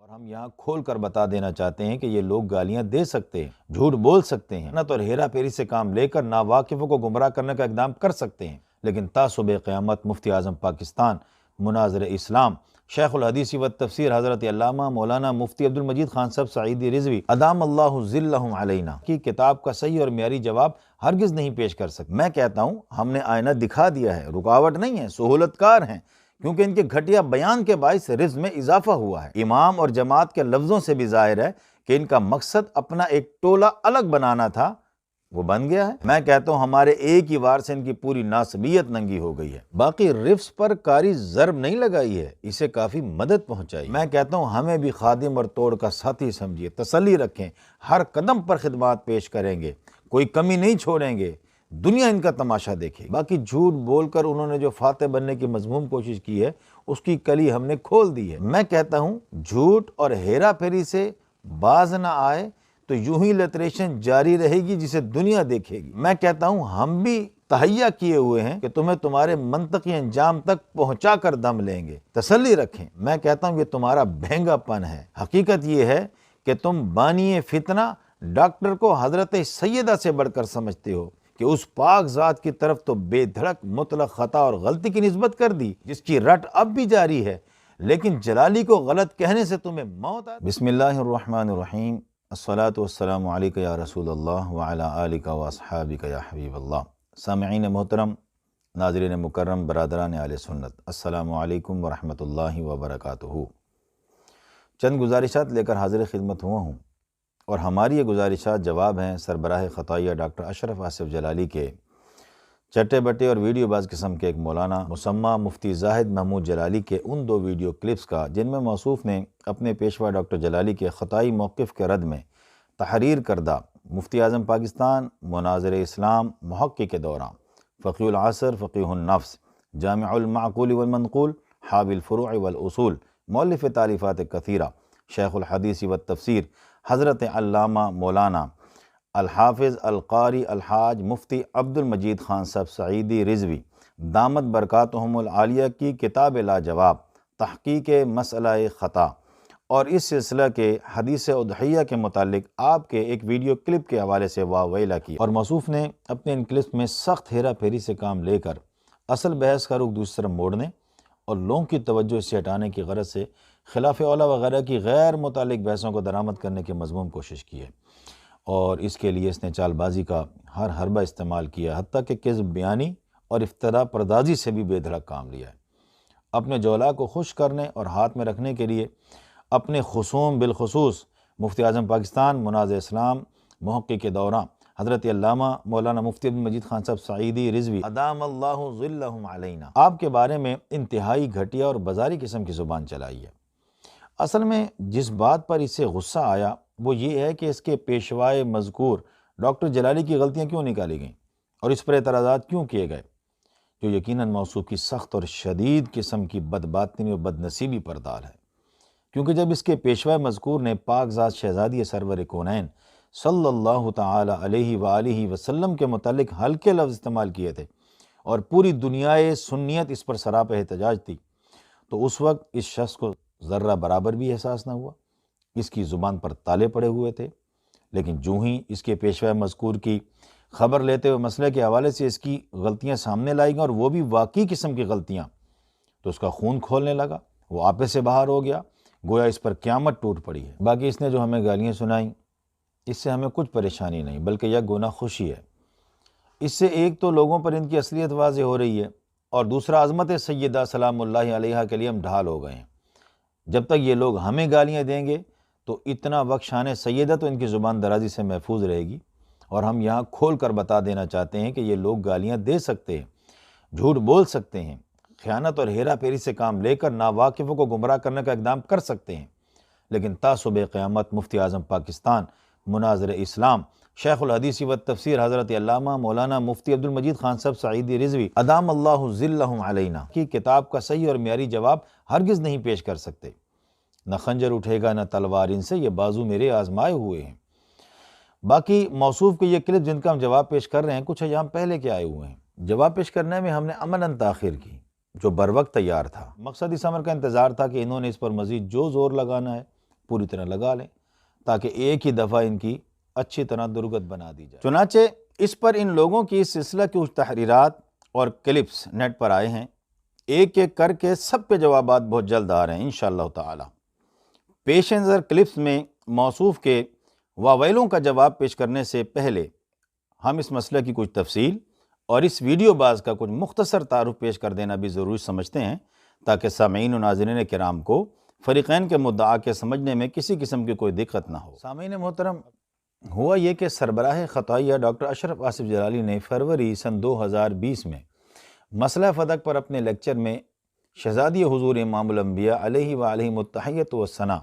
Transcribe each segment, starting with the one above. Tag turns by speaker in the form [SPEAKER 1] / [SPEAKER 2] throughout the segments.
[SPEAKER 1] اور ہم یہاں کھول کر بتا دینا چاہتے ہیں کہ یہ لوگ گالیاں دے سکتے ہیں، جھوٹ بول سکتے ہیں، خیانت اور ہیرا پھیری سے کام لے کر ناواقفوں کو گمراہ کرنے کا اقدام کر سکتے ہیں، لیکن تا صبح قیامت مفتی اعظم پاکستان مناظر اسلام شیخ الحدیث و تفسیر حضرت علامہ مولانا مفتی عبد المجید خان صاحب سعیدی رضوی ادام اللہ ذلہم علینا کی کتاب کا صحیح اور معیاری جواب ہرگز نہیں پیش کر سکتے۔ میں کہتا ہوں ہم نے آئینہ دکھا دیا ہے، رکاوٹ نہیں ہے، سہولت کار ہیں، کیونکہ ان کے گھٹیا بیان کے باعث رزق میں اضافہ ہوا ہے۔ امام اور جماعت کے لفظوں سے بھی ظاہر ہے کہ ان کا مقصد اپنا ایک ٹولہ الگ بنانا تھا، وہ بن گیا ہے۔ میں کہتا ہوں ہمارے ایک ہی وار سے ان کی پوری ناسبیت ننگی ہو گئی ہے۔ باقی رفس پر کاری ضرب نہیں لگائی ہے، اسے کافی مدد پہنچائی۔ میں کہتا ہوں ہمیں بھی خادم اور توڑ کا ساتھی سمجھیے، تسلی رکھیں، ہر قدم پر خدمات پیش کریں گے، کوئی کمی نہیں چھوڑیں گے، دنیا ان کا تماشا دیکھے۔ باقی جھوٹ بول کر انہوں نے جو فاتح بننے کی مذموم کوشش کی ہے، اس کی کلی ہم نے کھول دی ہے۔ میں کہتا ہوں جھوٹ اور ہیرا پھیری سے باز نہ آئے تو یوں ہی لٹریشن جاری رہے گی جسے دنیا دیکھے گی۔ میں کہتا ہوں ہم بھی تہیا کیے ہوئے ہیں کہ تمہیں تمہارے منطقی انجام تک پہنچا کر دم لیں گے، تسلی رکھیں۔ میں کہتا ہوں یہ تمہارا بہنگا پن ہے، حقیقت یہ ہے کہ تم بانی فتنہ ڈاکٹر کو حضرت سیدہ سے بڑھ کر سمجھتے ہو کہ اس پاک ذات کی طرف تو بے دھڑک مطلق خطا اور غلطی کی نسبت کر دی، جس کی رٹ اب بھی جاری ہے، لیکن جلالی کو غلط کہنے سے تمہیں موت آتی۔ بسم اللہ الرحمن الرحیم، الصلاۃ والسلام علیک یا رسول اللہ وعلی آلک واصحابک یا حبیب اللہ۔ سامعین محترم، ناظرین مکرم، برادران اہل سنت، السلام علیکم ورحمۃ اللہ وبرکاتہ۔ چند گزارشات لے کر حاضر خدمت ہوا ہوں، اور ہماری یہ گزارشات جواب ہیں سربراہ خطائیہ ڈاکٹر اشرف آصف جلالی کے چٹے بٹے اور ویڈیو باز قسم کے ایک مولانا مسمى مفتی زاہد محمود جلالی کے ان دو ویڈیو کلپس کا، جن میں موصوف نے اپنے پیشوا ڈاکٹر جلالی کے خطائی موقف کے رد میں تحریر کردہ مفتی اعظم پاکستان مناظر اسلام محقق دوران فقیہ العصر فقیہ النفس جامع المعقول والمنقول حاوی الفروع والاصول مؤلف تالیفات کثیرہ شیخ الحدیث و تفسیر حضرت علامہ مولانا الحافظ القاری الحاج مفتی عبد المجید خان صاحب سعیدی رضوی دامت برکاتہم العالیہ کی کتاب لاجواب تحقیق مسئلہ خطا، اور اس سلسلہ کے حدیث اضحیہ کے متعلق آپ کے ایک ویڈیو کلپ کے حوالے سے واہ ویلا کی، اور موصوف نے اپنے ان کلپس میں سخت ہیرا پھیری سے کام لے کر اصل بحث کا رخ دوسری طرف موڑنے اور لوگوں کی توجہ اس سے ہٹانے کی غرض سے خلاف اولیٰ وغیرہ کی غیر متعلق بحثوں کو درآمد کرنے کی مذموم کوشش کی ہے، اور اس کے لیے اس نے چال بازی کا ہر حربہ استعمال کیا، حتیٰ کہ کذب بیانی اور افتراء پردازی سے بھی بے دھڑک کام لیا ہے۔ اپنے جولا کو خوش کرنے اور ہاتھ میں رکھنے کے لیے اپنے خصوم بالخصوص مفتی اعظم پاکستان مناظر اسلام محقق دوران حضرت علامہ مولانا مفتی عبد المجید خان صاحب سعیدی رضوی ادام اللہ ذلہم علینا آپ کے بارے میں انتہائی گھٹیا اور بازاری قسم کی زبان چلائی ہے۔ اصل میں جس بات پر اسے غصہ آیا وہ یہ ہے کہ اس کے پیشوائے مذکور ڈاکٹر جلالی کی غلطیاں کیوں نکالی گئیں اور اس پر اعتراضات کیوں کیے گئے، جو یقیناً موصوف کی سخت اور شدید قسم کی بدباطنی اور بدنصیبی پر دال ہے، کیونکہ جب اس کے پیشوائے مذکور نے پاک ذات شہزادی سرور کونین صلی اللہ تعالی علیہ وآلہ وسلم کے متعلق ہلکے لفظ استعمال کیے تھے اور پوری دنیائے سنیت اس پر سراپا احتجاج تھی، تو اس وقت اس شخص کو ذرہ برابر بھی احساس نہ ہوا، اس کی زبان پر تالے پڑے ہوئے تھے، لیکن جو ہی اس کے پیشوا مذکور کی خبر لیتے ہوئے مسئلے کے حوالے سے اس کی غلطیاں سامنے لائی گئیں اور وہ بھی واقعی قسم کی غلطیاں، تو اس کا خون کھولنے لگا، وہ آپے سے باہر ہو گیا، گویا اس پر قیامت ٹوٹ پڑی ہے۔ باقی اس نے جو ہمیں گالیاں سنائیں، اس سے ہمیں کچھ پریشانی نہیں بلکہ یہ گناہ خوشی ہے۔ اس سے ایک تو لوگوں پر ان کی اصلیت واضح ہو رہی ہے، اور دوسرا عظمت سیدہ سلام اللہ علیہا کے لیے ہم ڈھال ہو گئے ہیں۔ جب تک یہ لوگ ہمیں گالیاں دیں گے تو اتنا وقت شان سیدہ تو ان کی زبان درازی سے محفوظ رہے گی، اور ہم یہاں کھول کر بتا دینا چاہتے ہیں کہ یہ لوگ گالیاں دے سکتے ہیں، جھوٹ بول سکتے ہیں، خیانت اور ہیرا پھیری سے کام لے کر ناواقفوں کو گمراہ کرنے کا اقدام کر سکتے ہیں، لیکن تا صبح قیامت مفتی اعظم پاکستان مناظر اسلام شیخ الحدیث و تفسیر حضرت علامہ مولانا مفتی عبد المجید خان صاحب سعیدی رضوی ادام اللہ ذلہم علینا کی کتاب کا صحیح اور معیاری جواب ہرگز نہیں پیش کر سکتے۔ نہ خنجر اٹھے گا نہ تلوار، ان سے یہ بازو میرے آزمائے ہوئے ہیں۔ باقی موصوف کے یہ کلپ جن کا ہم جواب پیش کر رہے ہیں، کچھ ایام پہلے کے آئے ہوئے ہیں۔ جواب پیش کرنے میں ہم نے عملاً تاخیر کی، جو بر وقت تیار تھا۔ مقصد اس امر کا انتظار تھا کہ انہوں نے اس پر مزید جو زور لگانا ہے پوری طرح لگا لیں تاکہ ایک ہی دفعہ ان کی اچھی طرح درگت بنا دی جائے۔ چنانچہ اس پر ان لوگوں کی اس سلسلہ کی کچھ تحریرات اور کلپس نیٹ پر آئے ہیں، ایک ایک کر کے سب کے جوابات بہت جلد آ رہے ہیں انشاءاللہ تعالی۔ پیش نظر کلپس میں موصوف کے واویلوں کا جواب پیش کرنے سے پہلے ہم اس مسئلے کی کچھ تفصیل اور اس ویڈیو باز کا کچھ مختصر تعارف پیش کر دینا بھی ضروری سمجھتے ہیں تاکہ سامعین و ناظرین کرام کو فریقین کے مدعا کے سمجھنے میں کسی قسم کی کوئی دقت نہ ہو۔ سامعین محترم، ہوا یہ کہ سربراہ خطائیہ ڈاکٹر اشرف آصف جلالی نے فروری سن 2020 میں مسئلہ فدق پر اپنے لیکچر میں شہزادی حضور امام الانبیاء علیہ وآلہ التحیۃ والثناء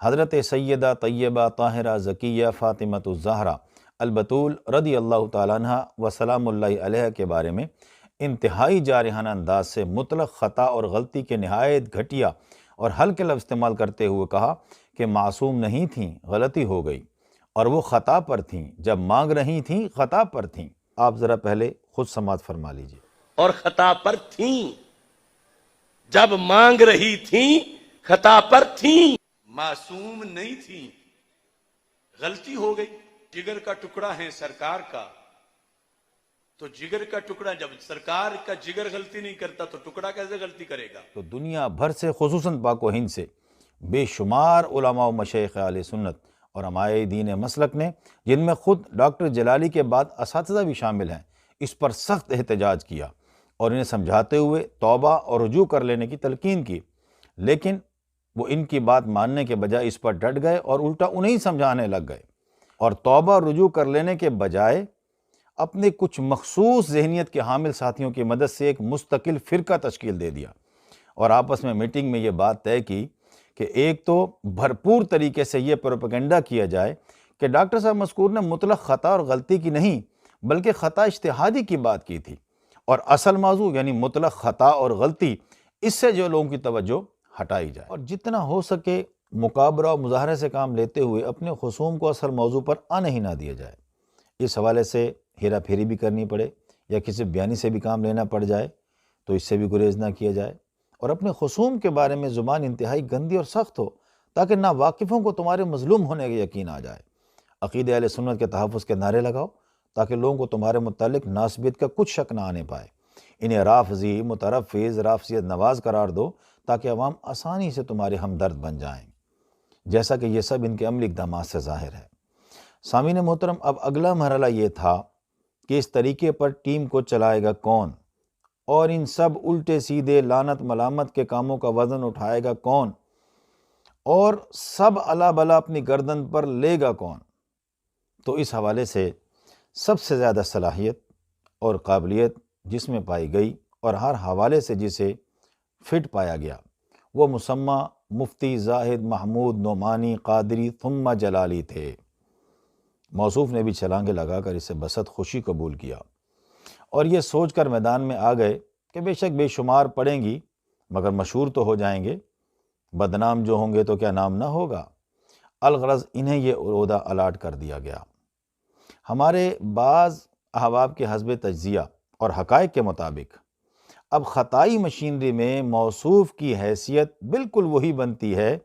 [SPEAKER 1] حضرت سیدہ طیبہ طاہرہ زکیہ فاطمہ الزہرا البتول رضی اللہ تعالیٰ عنہ و سلام اللہ علیہ کے بارے میں انتہائی جارحانہ انداز سے مطلق خطا اور غلطی کے نہایت گھٹیا اور ہلکے لفظ استعمال کرتے ہوئے کہا کہ معصوم نہیں تھیں، غلطی ہو گئی، اور وہ خطا پر تھیں، جب مانگ رہی تھیں خطا پر تھیں۔ آپ ذرا پہلے خود سماعت فرما لیجئے۔
[SPEAKER 2] اور خطا پر تھیں، جب مانگ رہی تھیں خطا پر تھیں، معصوم نہیں تھیں، غلطی ہو گئی۔ جگر کا ٹکڑا ہے سرکار کا، تو جگر کا ٹکڑا، جب سرکار کا جگر غلطی نہیں کرتا تو ٹکڑا کیسے غلطی کرے گا؟
[SPEAKER 1] تو دنیا بھر سے خصوصاً پاک و ہند سے بے شمار علماء و مشائخ اہل سنت اور علماء دین مسلک نے، جن میں خود ڈاکٹر جلالی کے بعد اساتذہ بھی شامل ہیں، اس پر سخت احتجاج کیا اور انہیں سمجھاتے ہوئے توبہ اور رجوع کر لینے کی تلقین کی، لیکن وہ ان کی بات ماننے کے بجائے اس پر ڈٹ گئے اور الٹا انہیں سمجھانے لگ گئے، اور توبہ اور رجوع کر لینے کے بجائے اپنے کچھ مخصوص ذہنیت کے حامل ساتھیوں کی مدد سے ایک مستقل فرقہ تشکیل دے دیا، اور آپس میں میٹنگ میں یہ بات طے کی کہ ایک تو بھرپور طریقے سے یہ پروپیگنڈا کیا جائے کہ ڈاکٹر صاحب مذکور نے مطلق خطا اور غلطی کی نہیں بلکہ خطا اجتہادی کی بات کی تھی، اور اصل موضوع یعنی مطلق خطا اور غلطی، اس سے جو لوگوں کی توجہ ہٹائی جائے، اور جتنا ہو سکے مکابرہ و مظاہرے سے کام لیتے ہوئے اپنے خصوم کو اصل موضوع پر آنے ہی نہ دیا جائے۔ اس حوالے سے ہیرا پھیری بھی کرنی پڑے یا کسی بیانی سے بھی کام لینا پڑ جائے تو اس سے بھی گریز نہ کیا جائے، اور اپنے خصوم کے بارے میں زبان انتہائی گندی اور سخت ہو تاکہ ناواقفوں کو تمہارے مظلوم ہونے کا یقین آ جائے۔ عقیدہ اہل سنت کے تحفظ کے نعرے لگاؤ تاکہ لوگوں کو تمہارے متعلق ناسبیت کا کچھ شک نہ آنے پائے۔ انہیں رافضی، مترفظ، رافضیت نواز قرار دو تاکہ عوام آسانی سے تمہارے ہمدرد بن جائیں، جیسا کہ یہ سب ان کے عملی اقدامات سے ظاہر ہے۔ سامعین محترم، اب اگلا مرحلہ یہ تھا کہ اس طریقے پر ٹیم کو چلائے گا کون، اور ان سب الٹے سیدھے لعنت ملامت کے کاموں کا وزن اٹھائے گا کون، اور سب الا بلا اپنی گردن پر لے گا کون۔ تو اس حوالے سے سب سے زیادہ صلاحیت اور قابلیت جس میں پائی گئی اور ہر حوالے سے جسے فٹ پایا گیا، وہ مسمى مفتی زاہد محمود نعمانی قادری ثم جلالی تھے۔ موصوف نے بھی چھلانگیں لگا کر اسے بسط خوشی قبول کیا اور یہ سوچ کر میدان میں آ گئے کہ بے شک بے شمار پڑیں گی مگر مشہور تو ہو جائیں گے، بدنام جو ہوں گے تو کیا نام نہ ہوگا۔ الغرض انہیں یہ عہدہ الاٹ کر دیا گیا۔ ہمارے بعض احباب کے حسب تجزیہ اور حقائق کے مطابق اب خطائی مشینری میں موصوف کی حیثیت بالکل وہی بنتی ہے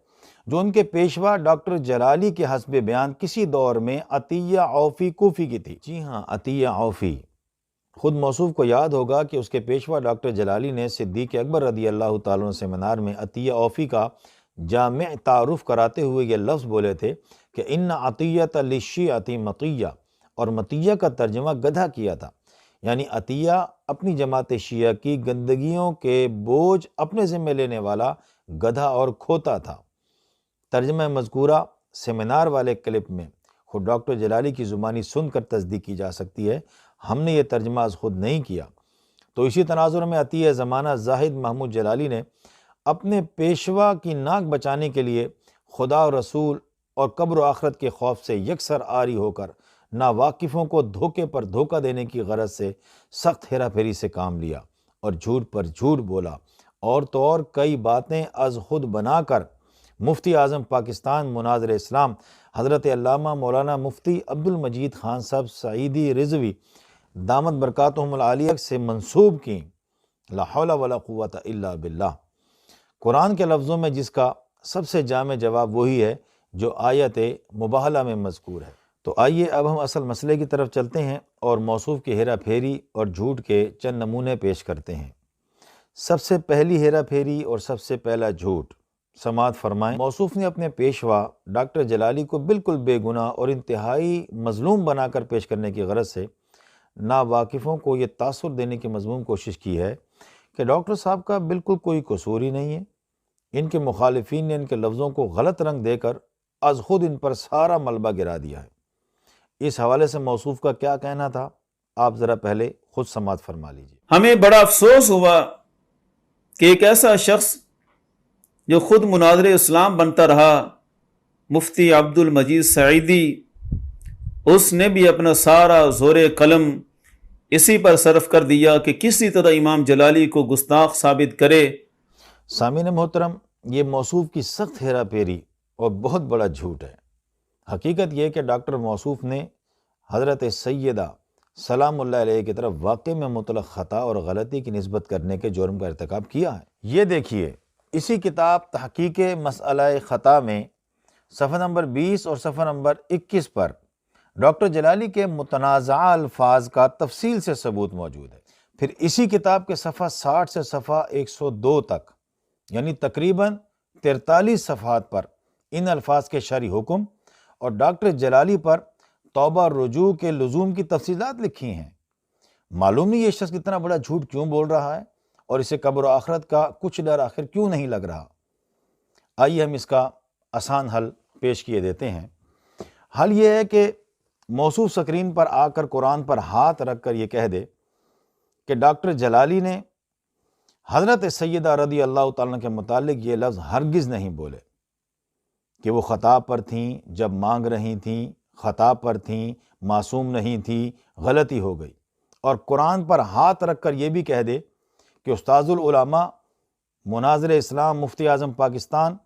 [SPEAKER 1] جو ان کے پیشوا ڈاکٹر جلالی کے حسب بیان کسی دور میں عطیہ عوفی کوفی کی تھی۔ جی ہاں، عطیہ عوفی۔ خود موصوف کو یاد ہوگا کہ اس کے پیشوا ڈاکٹر جلالی نے صدیق اکبر رضی اللہ تعالیٰ عنہ سیمینار میں عطیہ عوفی کا جامع تعارف کراتے ہوئے یہ لفظ بولے تھے کہ ان عطیۃ للشیعۃ مطیہ، اور مطیہ کا ترجمہ گدھا کیا تھا، یعنی عطیہ اپنی جماعت شیعہ کی گندگیوں کے بوجھ اپنے ذمہ لینے والا گدھا اور کھوتا تھا۔ ترجمہ مذکورہ سیمینار والے کلپ میں خود ڈاکٹر جلالی کی زبانی سن کر تصدیق کی جا سکتی ہے، ہم نے یہ ترجمہ از خود نہیں کیا۔ تو اسی تناظر میں عطیہ زمانہ زاہد محمود جلالی نے اپنے پیشوا کی ناک بچانے کے لیے خدا اور رسول اور قبر و آخرت کے خوف سے یکسر عاری ہو کر ناواقفوں کو دھوکے پر دھوکہ دینے کی غرض سے سخت ہیرا پھیری سے کام لیا اور جھوٹ پر جھوٹ بولا، اور تو اور کئی باتیں از خود بنا کر مفتی اعظم پاکستان مناظر اسلام حضرت علامہ مولانا مفتی عبد المجید خان صاحب سعیدی رضوی دامت برکاتہم العالیہ سے منسوب کی۔ لا حول ولا قوت الا باللہ۔ قرآن کے لفظوں میں جس کا سب سے جامع جواب وہی ہے جو آیت مباہلہ میں مذکور ہے۔ تو آئیے اب ہم اصل مسئلے کی طرف چلتے ہیں اور موصوف کی ہیرا پھیری اور جھوٹ کے چند نمونے پیش کرتے ہیں۔ سب سے پہلی ہیرا پھیری اور سب سے پہلا جھوٹ، سماعت فرمائیں۔ موصوف نے اپنے پیشوا ڈاکٹر جلالی کو بالکل بے گناہ اور انتہائی مظلوم بنا کر پیش کرنے کی غرض سے ناواقفوں کو یہ تاثر دینے کی مضمون کوشش کی ہے کہ ڈاکٹر صاحب کا بالکل کوئی قصور ہی نہیں ہے۔ ان کے مخالفین نے ان کے لفظوں کو غلط رنگ دے کر از خود ان پر سارا ملبہ گرا دیا ہے۔ اس حوالے سے موصوف کا کیا کہنا تھا، آپ ذرا پہلے خود سماعت فرما لیجیے۔
[SPEAKER 3] ہمیں بڑا افسوس ہوا کہ ایک ایسا شخص جو خود مناظر اسلام بنتا رہا، مفتی عبد المجید سعیدی، اس نے بھی اپنا سارا زور قلم اسی پر صرف کر دیا کہ کسی طرح امام جلالی کو گستاخ ثابت کرے۔
[SPEAKER 1] سامعین محترم، یہ موصوف کی سخت ہیرا پھیری اور بہت بڑا جھوٹ ہے۔ حقیقت یہ کہ ڈاکٹر موصوف نے حضرت سیدہ سلام اللہ علیہ کی طرف واقع میں مطلق خطا اور غلطی کی نسبت کرنے کے جرم کا ارتکاب کیا ہے۔ یہ دیکھیے، اسی کتاب تحقیق مسئلہ خطا میں صفحہ نمبر 20 اور صفحہ نمبر 21 پر ڈاکٹر جلالی کے متنازعہ الفاظ کا تفصیل سے ثبوت موجود ہے۔ پھر اسی کتاب کے صفحہ 60 سے صفحہ 102 تک، یعنی تقریباً 43 صفحات پر ان الفاظ کے شرعی حکم اور ڈاکٹر جلالی پر توبہ رجوع کے لزوم کی تفصیلات لکھی ہیں۔ معلوم نہیں یہ شخص کتنا بڑا جھوٹ کیوں بول رہا ہے اور اسے قبر و آخرت کا کچھ ڈر آخر کیوں نہیں لگ رہا۔ آئیے ہم اس کا آسان حل پیش کیے دیتے ہیں۔ حل یہ ہے کہ موصوف سکرین پر آ کر قرآن پر ہاتھ رکھ کر یہ کہہ دے کہ ڈاکٹر جلالی نے حضرت سیدہ رضی اللہ تعالیٰ کے متعلق یہ لفظ ہرگز نہیں بولے کہ وہ خطا پر تھیں جب مانگ رہی تھیں، خطا پر تھیں، معصوم نہیں تھی، غلطی ہو گئی۔ اور قرآن پر ہاتھ رکھ کر یہ بھی کہہ دے کہ استاذ العلماء، مناظر اسلام، مفتی اعظم پاکستان،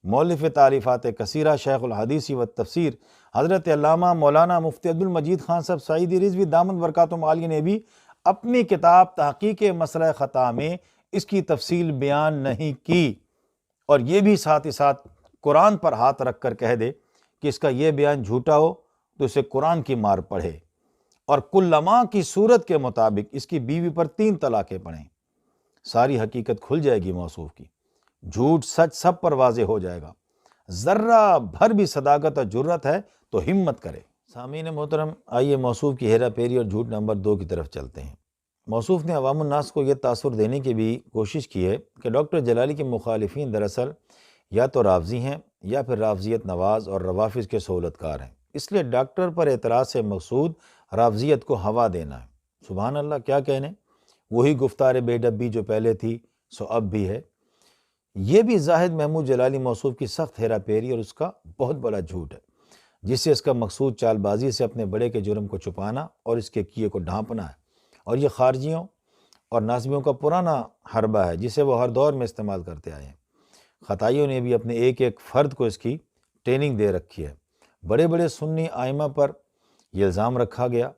[SPEAKER 1] مؤلف تالیفات کثیرہ، شیخ الحدیث و تفسیر حضرت علامہ مولانا مفتی عبد المجید خان صاحب سعیدی رضوی دامت برکاتہم عالیہ نے بھی اپنی کتاب تحقیق مسئلہ خطا میں اس کی تفصیل بیان نہیں کی، اور یہ بھی ساتھ ہی ساتھ قرآن پر ہاتھ رکھ کر کہہ دے کہ اس کا یہ بیان جھوٹا ہو تو اسے قرآن کی مار پڑھے، اور کلما کی صورت کے مطابق اس کی بیوی پر 3 طلاقیں پڑھیں۔ ساری حقیقت کھل جائے گی موصوف کی، جھوٹ سچ سب پر واضح ہو جائے گا۔ ذرہ بھر بھی صداقت اور جرت ہے تو ہمت کرے۔ سامعین محترم، آئیے موصوف کی ہیرا پھیری اور جھوٹ نمبر 2 کی طرف چلتے ہیں۔ موصوف نے عوام الناس کو یہ تاثر دینے کی بھی کوشش کی ہے کہ ڈاکٹر جلالی کے مخالفین دراصل یا تو رافضی ہیں یا پھر رافضیت نواز اور روافظ کے سہولت کار ہیں، اس لیے ڈاکٹر پر اعتراض سے مقصود رافضیت کو ہوا دینا ہے۔ سبحان اللہ، کیا کہنے، وہی گفتار بے ڈبی جو پہلے تھی سو اب بھی ہے۔ یہ بھی زاہد محمود جلالی موصوف کی سخت ہیرا پھیری اور اس کا بہت بڑا جھوٹ ہے، جس سے اس کا مقصود چال بازی سے اپنے بڑے کے جرم کو چھپانا اور اس کے کیے کو ڈھانپنا ہے، اور یہ خارجیوں اور ناصبیوں کا پرانا حربہ ہے جسے وہ ہر دور میں استعمال کرتے آئے ہیں۔ خطائیوں نے بھی اپنے ایک ایک فرد کو اس کی ٹریننگ دے رکھی ہے۔ بڑے بڑے سنی ائمہ پر یہ الزام رکھا گیا،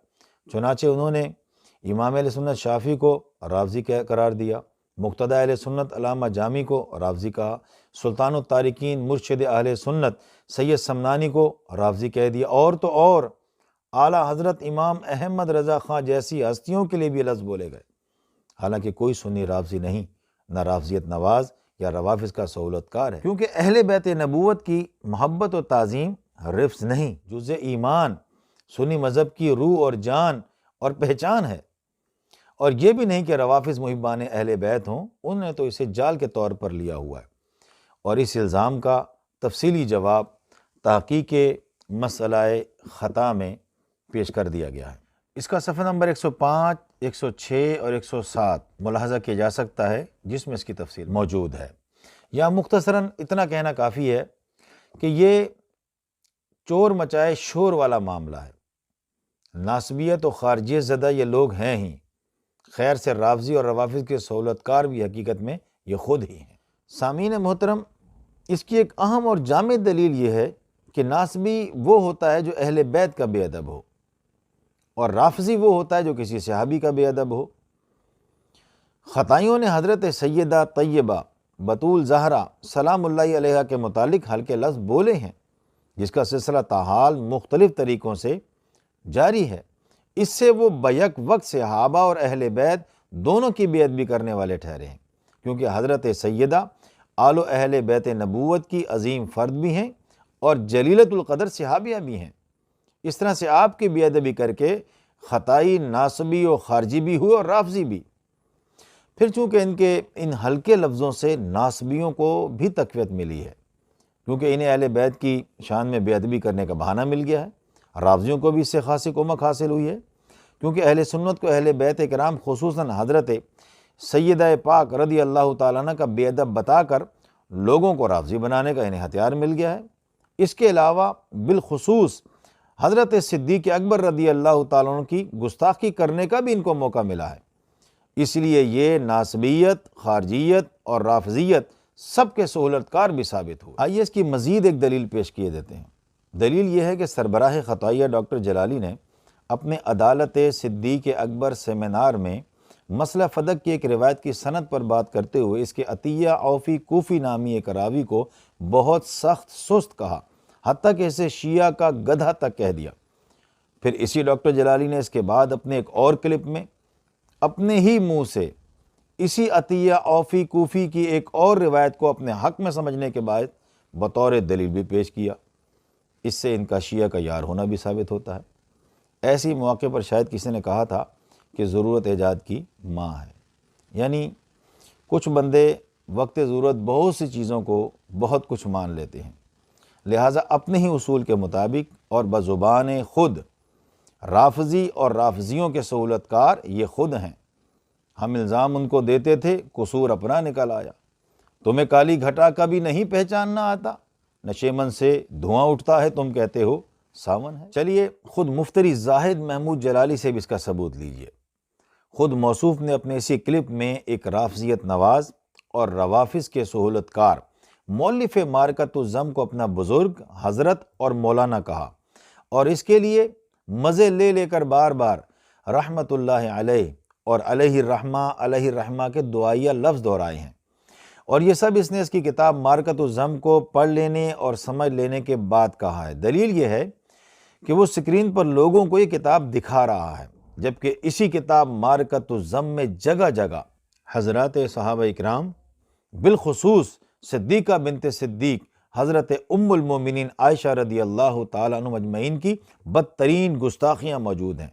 [SPEAKER 1] چنانچہ انہوں نے امام اہل سنت شافعی کو رافضی قرار دیا، مقتدی اہل سنت علامہ جامی کو رافضی کہا، سلطان الطارقین مرشد اہل سنت سید سمنانی کو رافضی کہہ دیا، اور تو اور اعلیٰ حضرت امام احمد رضا خان جیسی ہستیوں کے لیے بھی لفظ بولے گئے، حالانکہ کوئی سنی رافضی نہیں، نہ رافضیت نواز یا روافظ کا سہولت کار ہے، کیونکہ اہل بیت نبوت کی محبت و تعظیم رفض نہیں، جزء ایمان، سنی مذہب کی روح اور جان اور پہچان ہے۔ اور یہ بھی نہیں کہ روافظ محبان اہل بیت ہوں، انہوں نے تو اسے جال کے طور پر لیا ہوا ہے، اور اس الزام کا تفصیلی جواب تحقیق مسئلہ خطا میں پیش کر دیا گیا ہے۔ اس کا صفحہ نمبر 105، 106 اور 107 ملاحظہ کیا جا سکتا ہے، جس میں اس کی تفصیل موجود ہے۔ یا مختصراً اتنا کہنا کافی ہے کہ یہ چور مچائے شور والا معاملہ ہے۔ ناصبیت و خارجیت زدہ یہ لوگ ہیں ہی، خیر سے رافضی اور روافظ کے سہولت کار بھی حقیقت میں یہ خود ہی ہیں۔ سامعین محترم، اس کی ایک اہم اور جامع دلیل یہ ہے کہ ناصبی وہ ہوتا ہے جو اہل بیت کا بے ادب ہو، اور رافضی وہ ہوتا ہے جو کسی صحابی کا بے ادب ہو۔ خطائیوں نے حضرت سیدہ طیبہ بطول زہرا سلام اللہ علیہا کے متعلق ہلکے لفظ بولے ہیں، جس کا سلسلہ تاحال مختلف طریقوں سے جاری ہے۔ اس سے وہ بیک وقت صحابہ اور اہل بیت دونوں کی بیعت بھی کرنے والے ٹھہرے ہیں، کیونکہ حضرت سیدہ آل و اہل بیت نبوت کی عظیم فرد بھی ہیں اور جلیلۃ القدر صحابیہ بھی ہیں۔ اس طرح سے آپ کی بے ادبی کر کے خطائی ناصبی و خارجی بھی ہوئے اور رافضی بھی۔ پھر چونکہ ان کے ان ہلکے لفظوں سے ناصبیوں کو بھی تقویت ملی ہے، کیونکہ انہیں اہل بیت کی شان میں بے ادبی کرنے کا بہانہ مل گیا ہے۔ رافضیوں کو بھی اس سے خاصی کمک حاصل ہوئی ہے، کیونکہ اہل سنت کو اہل بیت کرام خصوصاً حضرت سیدہ پاک رضی اللہ تعالیٰ عنہ کا بے ادب بتا کر لوگوں کو رافضی بنانے کا انہیں ہتھیار مل گیا ہے۔ اس کے علاوہ بالخصوص حضرت صدیق اکبر رضی اللہ تعالیٰ عنہ کی گستاخی کرنے کا بھی ان کو موقع ملا ہے۔ اس لیے یہ ناصبیت، خارجیت اور رافضیت سب کے سہولت کار بھی ثابت ہوئے۔ آئیے اس کی مزید ایک دلیل پیش کیے دیتے ہیں۔ دلیل یہ ہے کہ سربراہ خطائیہ ڈاکٹر جلالی نے اپنے عدالت صدیق اکبر سیمینار میں مسئلہ فدق کی ایک روایت کی سند پر بات کرتے ہوئے اس کے عطیہ عوفی کوفی نامی ایک راوی کو بہت سخت سست کہا، حتیٰ کہ اسے شیعہ کا گدھا تک کہہ دیا۔ پھر اسی ڈاکٹر جلالی نے اس کے بعد اپنے ایک اور کلپ میں اپنے ہی منہ سے اسی عطیہ عوفی کوفی کی ایک اور روایت کو اپنے حق میں سمجھنے کے بعد بطور دلیل بھی پیش کیا۔ اس سے ان کا شیعہ کا یار ہونا بھی ثابت ہوتا ہے۔ ایسی مواقع پر شاید کسی نے کہا تھا کہ ضرورت ایجاد کی ماں ہے، یعنی کچھ بندے وقت ضرورت بہت سی چیزوں کو بہت کچھ مان لیتے ہیں، لہٰذا اپنے ہی اصول کے مطابق اور بزبان خود رافضی اور رافضیوں کے سہولت کار یہ خود ہیں۔ ہم الزام ان کو دیتے تھے، قصور اپنا نکل آیا۔ تمہیں کالی گھٹا کا بھی نہیں پہچاننا آتا، نشیمن سے دھواں اٹھتا ہے تم کہتے ہو ساون ہے۔ چلیے خود مفتری زاہد محمود جلالی سے بھی اس کا ثبوت لیجئے۔ خود موصوف نے اپنے اسی کلپ میں ایک رافضیت نواز اور روافظ کے سہولت کار مؤلف معرکۃ الزم کو اپنا بزرگ، حضرت اور مولانا کہا، اور اس کے لیے مزے لے لے کر بار بار رحمت اللہ علیہ اور علیہ الرحمہ کے دعائیہ لفظ دہرائے ہیں، اور یہ سب اس نے اس کی کتاب معرکۃ الزم کو پڑھ لینے اور سمجھ لینے کے بعد کہا ہے۔ دلیل یہ ہے کہ وہ سکرین پر لوگوں کو یہ کتاب دکھا رہا ہے، جبکہ اسی کتاب معرکۃ الزم میں جگہ جگہ حضرات صحابہ اکرام بالخصوص صدیقہ بنت صدیق حضرت ام المومنین عائشہ رضی اللہ تعالیٰ عنہ اجمعین کی بدترین گستاخیاں موجود ہیں،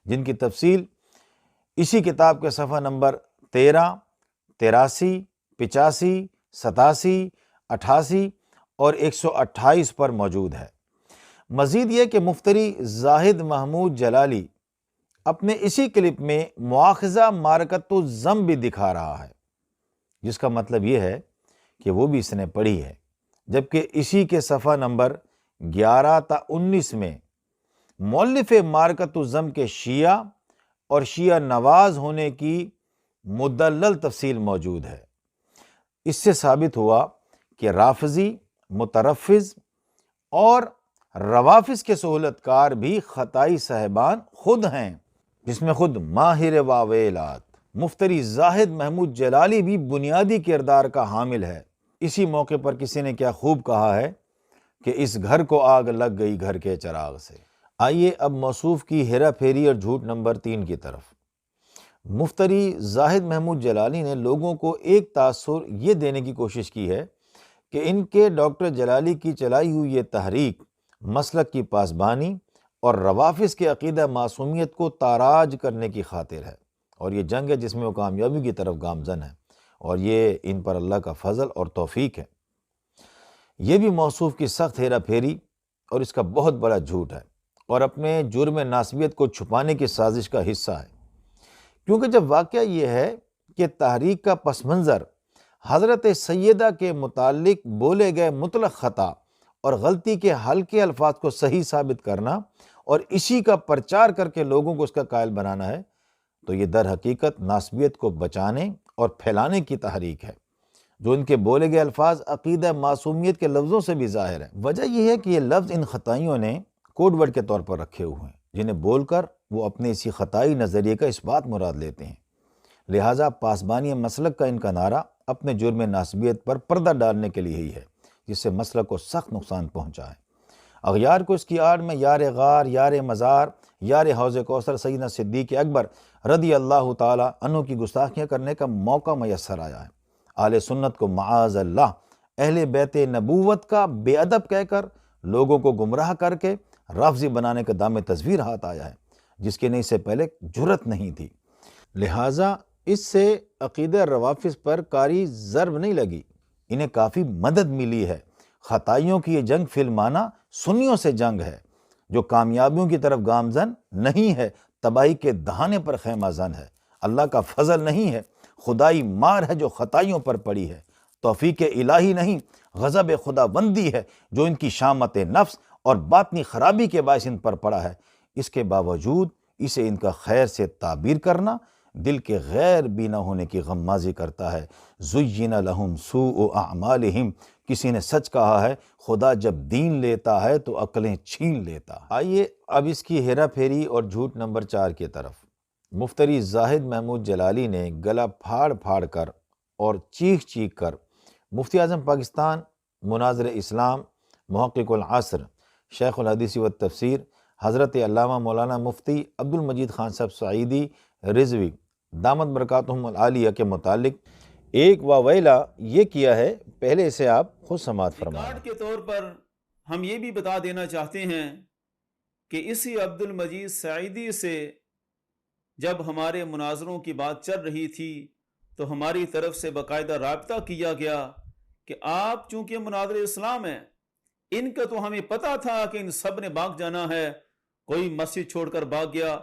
[SPEAKER 1] جن کی تفصیل اسی کتاب کے صفحہ نمبر 13، 83، 85، 87، 88 اور 128 پر موجود ہے۔ مزید یہ کہ مفتری زاہد محمود جلالی اپنے اسی کلپ میں مواخذہ معرکۃ الزم بھی دکھا رہا ہے، جس کا مطلب یہ ہے کہ وہ بھی اس نے پڑھی ہے، جبکہ اسی کے صفحہ نمبر 11 تا 19 میں مؤلف معرکۃ الزم کے شیعہ اور شیعہ نواز ہونے کی مدلل تفصیل موجود ہے۔ اس سے ثابت ہوا کہ رافضی، مترفض اور روافظ کے سہولت کار بھی خطائی صاحبان خود ہیں، جس میں خود ماہر واویلات مفتری زاہد محمود جلالی بھی بنیادی کردار کا حامل ہے۔ اسی موقع پر کسی نے کیا خوب کہا ہے کہ اس گھر کو آگ لگ گئی گھر کے چراغ سے۔ آئیے اب موصوف کی ہیرا پھیری اور جھوٹ نمبر 3 کی طرف۔ مفتری زاہد محمود جلالی نے لوگوں کو ایک تاثر یہ دینے کی کوشش کی ہے کہ ان کے ڈاکٹر جلالی کی چلائی ہوئی یہ تحریک مسلک کی پاسبانی اور روافظ کے عقیدہ معصومیت کو تاراج کرنے کی خاطر ہے، اور یہ جنگ ہے جس میں وہ کامیابی کی طرف گامزن ہے، اور یہ ان پر اللہ کا فضل اور توفیق ہے۔ یہ بھی موصوف کی سخت ہیرا پھیری اور اس کا بہت بڑا جھوٹ ہے، اور اپنے جرم ناسبیت کو چھپانے کی سازش کا حصہ ہے، کیونکہ جب واقعہ یہ ہے کہ تحریک کا پس منظر حضرت سیدہ کے متعلق بولے گئے مطلق خطا اور غلطی کے ہلکے الفاظ کو صحیح ثابت کرنا اور اسی کا پرچار کر کے لوگوں کو اس کا قائل بنانا ہے، تو یہ در حقیقت ناسبیت کو بچانے اور پھیلانے کی تحریک ہے، جو ان کے بولے گئے الفاظ عقیدہ معصومیت کے لفظوں سے بھی ظاہر ہے۔ وجہ یہ ہے کہ یہ لفظ ان خطائیوں نے کوڈ ورڈ کے طور پر رکھے ہوئے ہیں، جنہیں بول کر وہ اپنے اسی خطائی نظریے کا اس بات مراد لیتے ہیں۔ لہٰذا پاسبانی مسلک کا ان کا نعرہ اپنے جرم ناسبیت پر پردہ ڈالنے کے لیے ہی ہے، جس سے مسلک کو سخت نقصان پہنچا ہے۔ اغیار کو اس کی آڑ میں یار غار، یار مزار، یار حوض کوثر سیدنا صدیق اکبر رضی اللہ تعالیٰ عنہ کی گستاخیاں کرنے کا موقع میسر آیا ہے۔ اہل سنت کو معاذ اللہ اہل بیت نبوت کا بے ادب کہہ کر لوگوں کو گمراہ کر کے رافضی بنانے کا دام تصویر ہاتھ آیا ہے، جس کی اس سے پہلے جرت نہیں تھی۔ لہٰذا اس سے عقیدہ روافض پر کاری ضرب نہیں لگی، انہیں کافی مدد ملی ہے۔ خطائیوں کی یہ جنگ فی المعنی سنیوں سے جنگ ہے، جو کامیابیوں کی طرف گامزن نہیں ہے، تباہی کے دہانے پر خیمہ زن ہے۔ اللہ کا فضل نہیں ہے، خدائی مار ہے جو خطائیوں پر پڑی ہے۔ توفیق الہی نہیں، غضب خدا بندی ہے جو ان کی شامت نفس اور باطنی خرابی کے باعث ان پر پڑا ہے۔ اس کے باوجود اسے ان کا خیر سے تعبیر کرنا دل کے غیر بینا ہونے کی غمازی کرتا ہے۔ زین لہم سوء اعمالہم، کسی نے سچ کہا ہے، خدا جب دین لیتا ہے تو عقلیں چھین لیتا ہے۔ آئیے اب اس کی ہیرا پھیری اور جھوٹ نمبر 4 کی طرف۔ مفتری زاہد محمود جلالی نے گلا پھاڑ پھاڑ کر اور چیخ چیخ کر مفتی اعظم پاکستان، مناظر اسلام، محقق العصر، شیخ الحدیث و تفسیر حضرت علامہ مولانا مفتی عبد المجید خان صاحب سعیدی رضوی دامت برکاتہم العالیہ کے متعلق ایک واویلا یہ کیا ہے، پہلے اسے آپ خود سماعت فرمائیں۔
[SPEAKER 3] ریکارڈ کے طور پر ہم یہ بھی بتا دینا چاہتے ہیں کہ اسی عبد المجید سعیدی سے جب ہمارے مناظروں کی بات چل رہی تھی تو ہماری طرف سے باقاعدہ رابطہ کیا گیا کہ آپ چونکہ مناظر اسلام ہیں، ان کا تو ہمیں پتہ تھا کہ ان سب نے بھاگ جانا ہے، کوئی مسجد چھوڑ کر بھاگ گیا،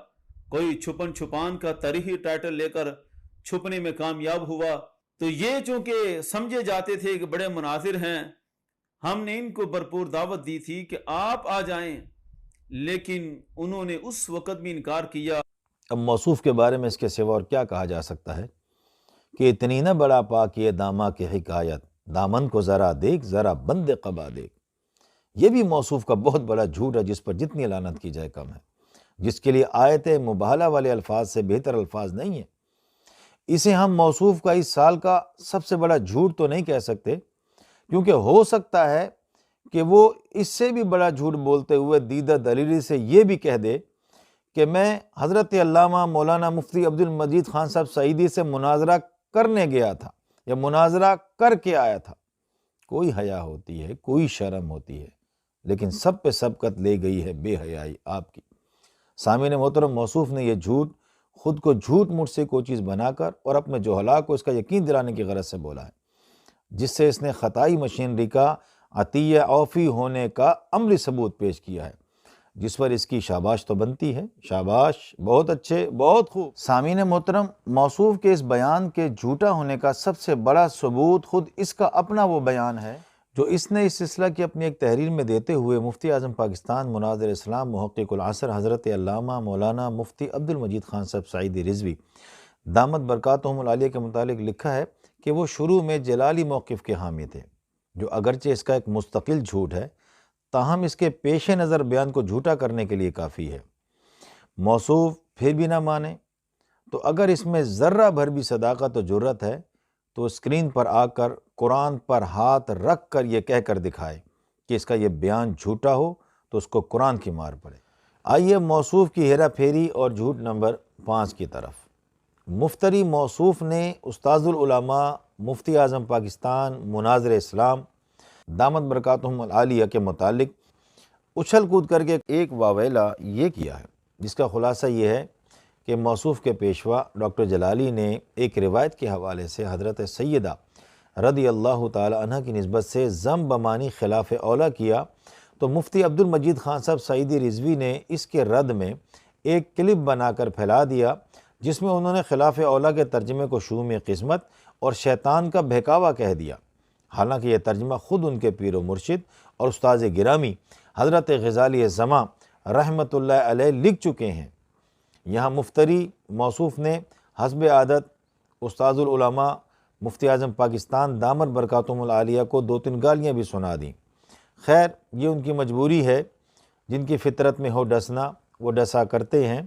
[SPEAKER 3] کوئی چھپن چھپان کا تاریخی ٹائٹل لے کر چھپنے میں کامیاب ہوا، تو یہ چونکہ سمجھے جاتے تھے کہ بڑے مناظر ہیں، ہم نے ان کو بھرپور دعوت دی تھی کہ آپ آ جائیں، لیکن انہوں نے اس وقت بھی انکار کیا۔
[SPEAKER 1] اب موصوف کے بارے میں اس کے سوا اور کیا کہا جا سکتا ہے کہ اتنی نہ بڑا پاک یہ دامہ کی حکایت، دامن کو ذرا دیکھ ذرا بند قبا دیکھ۔ یہ بھی موصوف کا بہت بڑا جھوٹ ہے، جس پر جتنی لعنت کی جائے کم ہے، جس کے لیے آیت مباہلہ والے الفاظ سے بہتر الفاظ نہیں ہیں۔ اسے ہم موصوف کا اس سال کا سب سے بڑا جھوٹ تو نہیں کہہ سکتے، کیونکہ ہو سکتا ہے کہ وہ اس سے بھی بڑا جھوٹ بولتے ہوئے دیدہ دلیری سے یہ بھی کہہ دے کہ میں حضرت علامہ مولانا مفتی عبد المجید خان صاحب سعیدی سے مناظرہ کرنے گیا تھا یا مناظرہ کر کے آیا تھا۔ کوئی حیا ہوتی ہے، کوئی شرم ہوتی ہے، لیکن سب پہ سبقت لے گئی ہے بے حیائی آپ کی۔ سامعین محترم، موصوف نے یہ جھوٹ خود کو جھوٹ موٹ سے کوئی چیز بنا کر اور اپنے جہلاء کو اس کا یقین دلانے کی غرض سے بولا ہے، جس سے اس نے خطائی مشینری کا عطیہ اوفی ہونے کا عملی ثبوت پیش کیا ہے، جس پر اس کی شاباش تو بنتی ہے۔ شاباش، بہت اچھے، بہت خوب۔ سامعین محترم، موصوف کے اس بیان کے جھوٹا ہونے کا سب سے بڑا ثبوت خود اس کا اپنا وہ بیان ہے جو اس نے اس سلسلہ کی اپنی ایک تحریر میں دیتے ہوئے مفتی اعظم پاکستان، مناظر اسلام، محقق العصر حضرت علامہ مولانا مفتی عبد المجید خان صاحب سعیدی رضوی دامت برکاتہم العالیہ کے متعلق لکھا ہے کہ وہ شروع میں جلالی موقف کے حامی تھے، جو اگرچہ اس کا ایک مستقل جھوٹ ہے، تاہم اس کے پیش نظر بیان کو جھوٹا کرنے کے لیے کافی ہے۔ موصوف پھر بھی نہ مانے تو اگر اس میں ذرہ بھر بھی صداقت و جرت ہے تو اسکرین پر آ کر قرآن پر ہاتھ رکھ کر یہ کہہ کر دکھائے کہ اس کا یہ بیان جھوٹا ہو تو اس کو قرآن کی مار پڑے۔ آئیے موصوف کی ہیرا پھیری اور جھوٹ نمبر 5 کی طرف۔ مفتری موصوف نے استاذ العلماء مفتی اعظم پاکستان، مناظر اسلام دامت برکاتہم العالیہ کے متعلق اچھل کود کر کے ایک واویلا یہ کیا ہے، جس کا خلاصہ یہ ہے کہ موصوف کے پیشوا ڈاکٹر جلالی نے ایک روایت کے حوالے سے حضرت سیدہ رضی اللہ تعالی عنہ کی نسبت سے ذم بمانی خلاف اولا کیا، تو مفتی عبد المجید خان صاحب سعیدی رضوی نے اس کے رد میں ایک کلپ بنا کر پھیلا دیا، جس میں انہوں نے خلاف اولا کے ترجمے کو شوم قسمت اور شیطان کا بہکاوا کہہ دیا، حالانکہ یہ ترجمہ خود ان کے پیر و مرشد اور استاذ گرامی حضرت غزالی زماں رحمۃ اللہ علیہ لکھ چکے ہیں۔ یہاں مفتری موصوف نے حسب عادت استاذ العلماء مفتی اعظم پاکستان دامت برکاتہم العالیہ کو 2-3 گالیاں بھی سنا دیں۔ خیر، یہ ان کی مجبوری ہے، جن کی فطرت میں ہو ڈسنا وہ ڈسا کرتے ہیں۔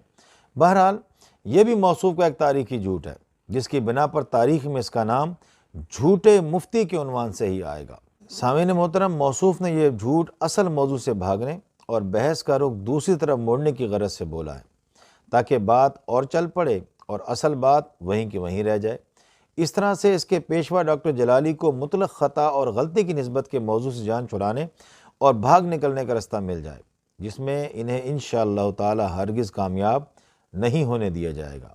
[SPEAKER 1] بہرحال یہ بھی موصوف کا ایک تاریخی جھوٹ ہے، جس کی بنا پر تاریخ میں اس کا نام جھوٹے مفتی کے عنوان سے ہی آئے گا۔ سامعین محترم، موصوف نے یہ جھوٹ اصل موضوع سے بھاگنے اور بحث کا رخ دوسری طرف موڑنے کی غرض سے بولا ہے تاکہ بات اور چل پڑے اور اصل بات وہیں کی وہیں رہ جائے۔ اس طرح سے اس کے پیشوا ڈاکٹر جلالی کو مطلق خطا اور غلطی کی نسبت کے موضوع سے جان چھڑانے اور بھاگ نکلنے کا رستہ مل جائے، جس میں انہیں انشاءاللہ تعالی ہرگز کامیاب نہیں ہونے دیا جائے گا۔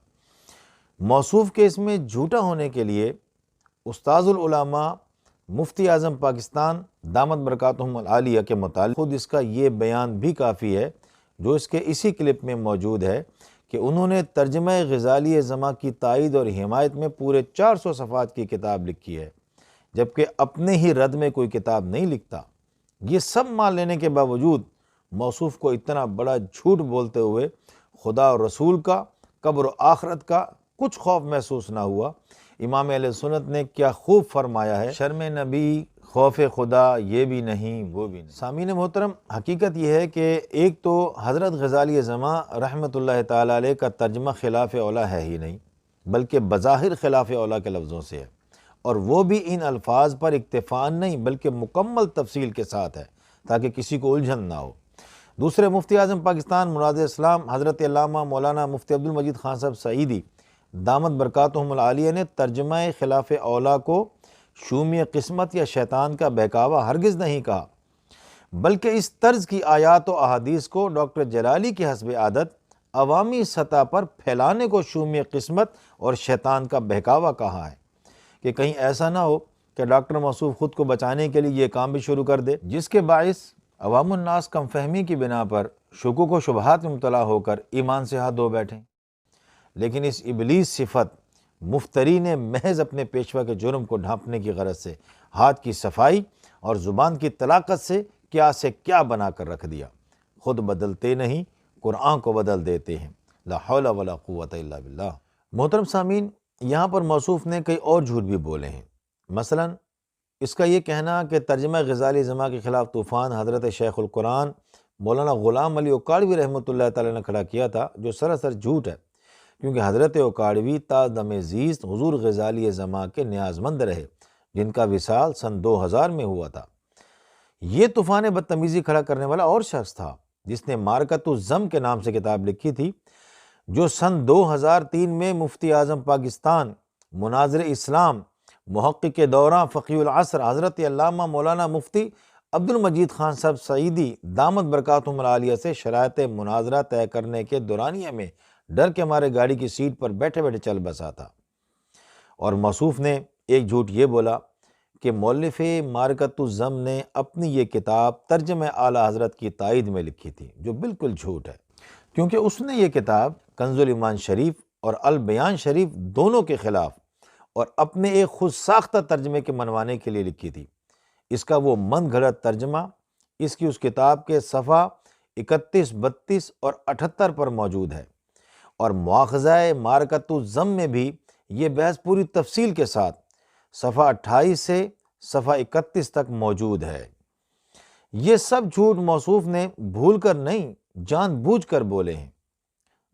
[SPEAKER 1] موصوف کے اس میں جھوٹا ہونے کے لیے استاذ العلماء مفتی اعظم پاکستان دامت برکاتہم العالیہ کے متعلق خود اس کا یہ بیان بھی کافی ہے جو اس کے اسی کلپ میں موجود ہے کہ انہوں نے ترجمہ غزالی زماں کی تائید اور حمایت میں پورے 400 صفحات کی کتاب لکھی ہے، جبکہ اپنے ہی رد میں کوئی کتاب نہیں لکھتا۔ یہ سب مان لینے کے باوجود موصوف کو اتنا بڑا جھوٹ بولتے ہوئے خدا اور رسول کا، قبر و آخرت کا کچھ خوف محسوس نہ ہوا۔ امام اہل سنت نے کیا خوب فرمایا ہے، شرم نبی، خوف خدا، یہ بھی نہیں وہ بھی نہیں۔ سامعین محترم، حقیقت یہ ہے کہ ایک تو حضرت غزالی زماں رحمۃ اللہ تعالی علیہ کا ترجمہ خلاف اولا ہے ہی نہیں، بلکہ بظاہر خلاف اولا کے لفظوں سے ہے، اور وہ بھی ان الفاظ پر اکتفان نہیں بلکہ مکمل تفصیل کے ساتھ ہے تاکہ کسی کو الجھن نہ ہو۔ دوسرے مفتی اعظم پاکستان مناظر اسلام حضرت علامہ مولانا مفتی عبدالمجید خان صاحب سعیدی دامت برکاتہم العالیہ نے ترجمہ خلاف اولا کو شومی قسمت یا شیطان کا بہکاوا ہرگز نہیں کہا، بلکہ اس طرز کی آیات و احادیث کو ڈاکٹر جلالی کی حسب عادت عوامی سطح پر پھیلانے کو شومی قسمت اور شیطان کا بہکاوا کہا ہے کہ کہیں ایسا نہ ہو کہ ڈاکٹر موصوف خود کو بچانے کے لیے یہ کام بھی شروع کر دے، جس کے باعث عوام الناس کم فہمی کی بنا پر شکوک و شبہات میں مبتلا ہو کر ایمان سے ہاتھ دھو بیٹھیں۔ لیکن اس ابلیس صفت مفتری نے محض اپنے پیشوا کے جرم کو ڈھانپنے کی غرض سے ہاتھ کی صفائی اور زبان کی طلاقت سے کیا بنا کر رکھ دیا۔ خود بدلتے نہیں، قرآن کو بدل دیتے ہیں۔ لا حول ولا قوت الا باللہ۔ محترم سامعین، یہاں پر موصوف نے کئی اور جھوٹ بھی بولے ہیں۔ مثلا اس کا یہ کہنا کہ ترجمہ غزالی زماں کے خلاف طوفان حضرت شیخ القرآن مولانا غلام علی اوکاڑوی رحمۃ اللہ تعالی نے کھڑا کیا تھا، جو سراسر جھوٹ ہے، کیونکہ حضرت اوکاڑوی تا دم زیست حضور غزالی زماں کے نیاز مند رہے، جن کا وصال سن 2000 میں ہوا تھا۔ یہ طوفان بدتمیزی کھڑا کرنے والا اور شخص تھا جس نے مارکۃ الزم کے نام سے کتاب لکھی تھی، جو سن 2003 میں مفتی اعظم پاکستان مناظر اسلام محقق دوران فقیہ العصر حضرت علامہ مولانا مفتی عبدالمجید خان صاحب سعیدی دامت برکاتہم العالیہ سے شرائط مناظرہ طے کرنے کے دورانیہ میں ڈر کے مارے گاڑی کی سیٹ پر بیٹھے بیٹھے چل بسا تھا۔ اور موصوف نے ایک جھوٹ یہ بولا کہ مؤلف مارکۃ الزم نے اپنی یہ کتاب ترجمہ اعلیٰ حضرت کی تائید میں لکھی تھی، جو بالکل جھوٹ ہے، کیونکہ اس نے یہ کتاب کنز الایمان شریف اور البیان شریف دونوں کے خلاف اور اپنے ایک خود ساختہ ترجمے کے منوانے کے لیے لکھی تھی۔ اس کا وہ من گھڑت ترجمہ اس کتاب کے صفحہ 31، 32 اور 78 پر موجود ہے، اور مواخذہ مارکۃ الزم میں بھی یہ بحث پوری تفصیل کے ساتھ صفحہ 28 سے صفحہ 31 تک موجود ہے۔ یہ سب جھوٹ موصوف نے بھول کر نہیں، جان بوجھ کر بولے ہیں۔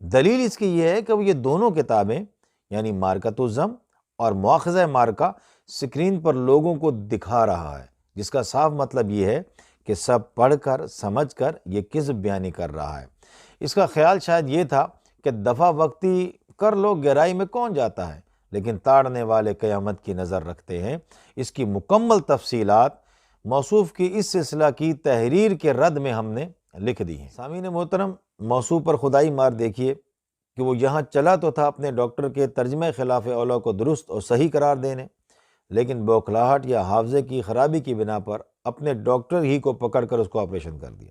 [SPEAKER 1] دلیل اس کی یہ ہے کہ وہ یہ دونوں کتابیں یعنی مارکۃ الزم اور مواخذہ مارکہ سکرین پر لوگوں کو دکھا رہا ہے، جس کا صاف مطلب یہ ہے کہ سب پڑھ کر سمجھ کر یہ کذب بیانی کر رہا ہے۔ اس کا خیال شاید یہ تھا کہ دفعہ وقتی کر لو، گہرائی میں کون جاتا ہے، لیکن تاڑنے والے قیامت کی نظر رکھتے ہیں۔ اس کی مکمل تفصیلات موصوف کی اس سلسلہ کی تحریر کے رد میں ہم نے لکھ دی ہیں۔ سامعین محترم، موصوف پر خدائی مار دیکھیے کہ وہ یہاں چلا تو تھا اپنے ڈاکٹر کے ترجمہ خلاف اولا کو درست اور صحیح قرار دینے، لیکن بوکھلاہٹ یا حافظے کی خرابی کی بنا پر اپنے ڈاکٹر ہی کو پکڑ کر اس کو آپریشن کر دیا،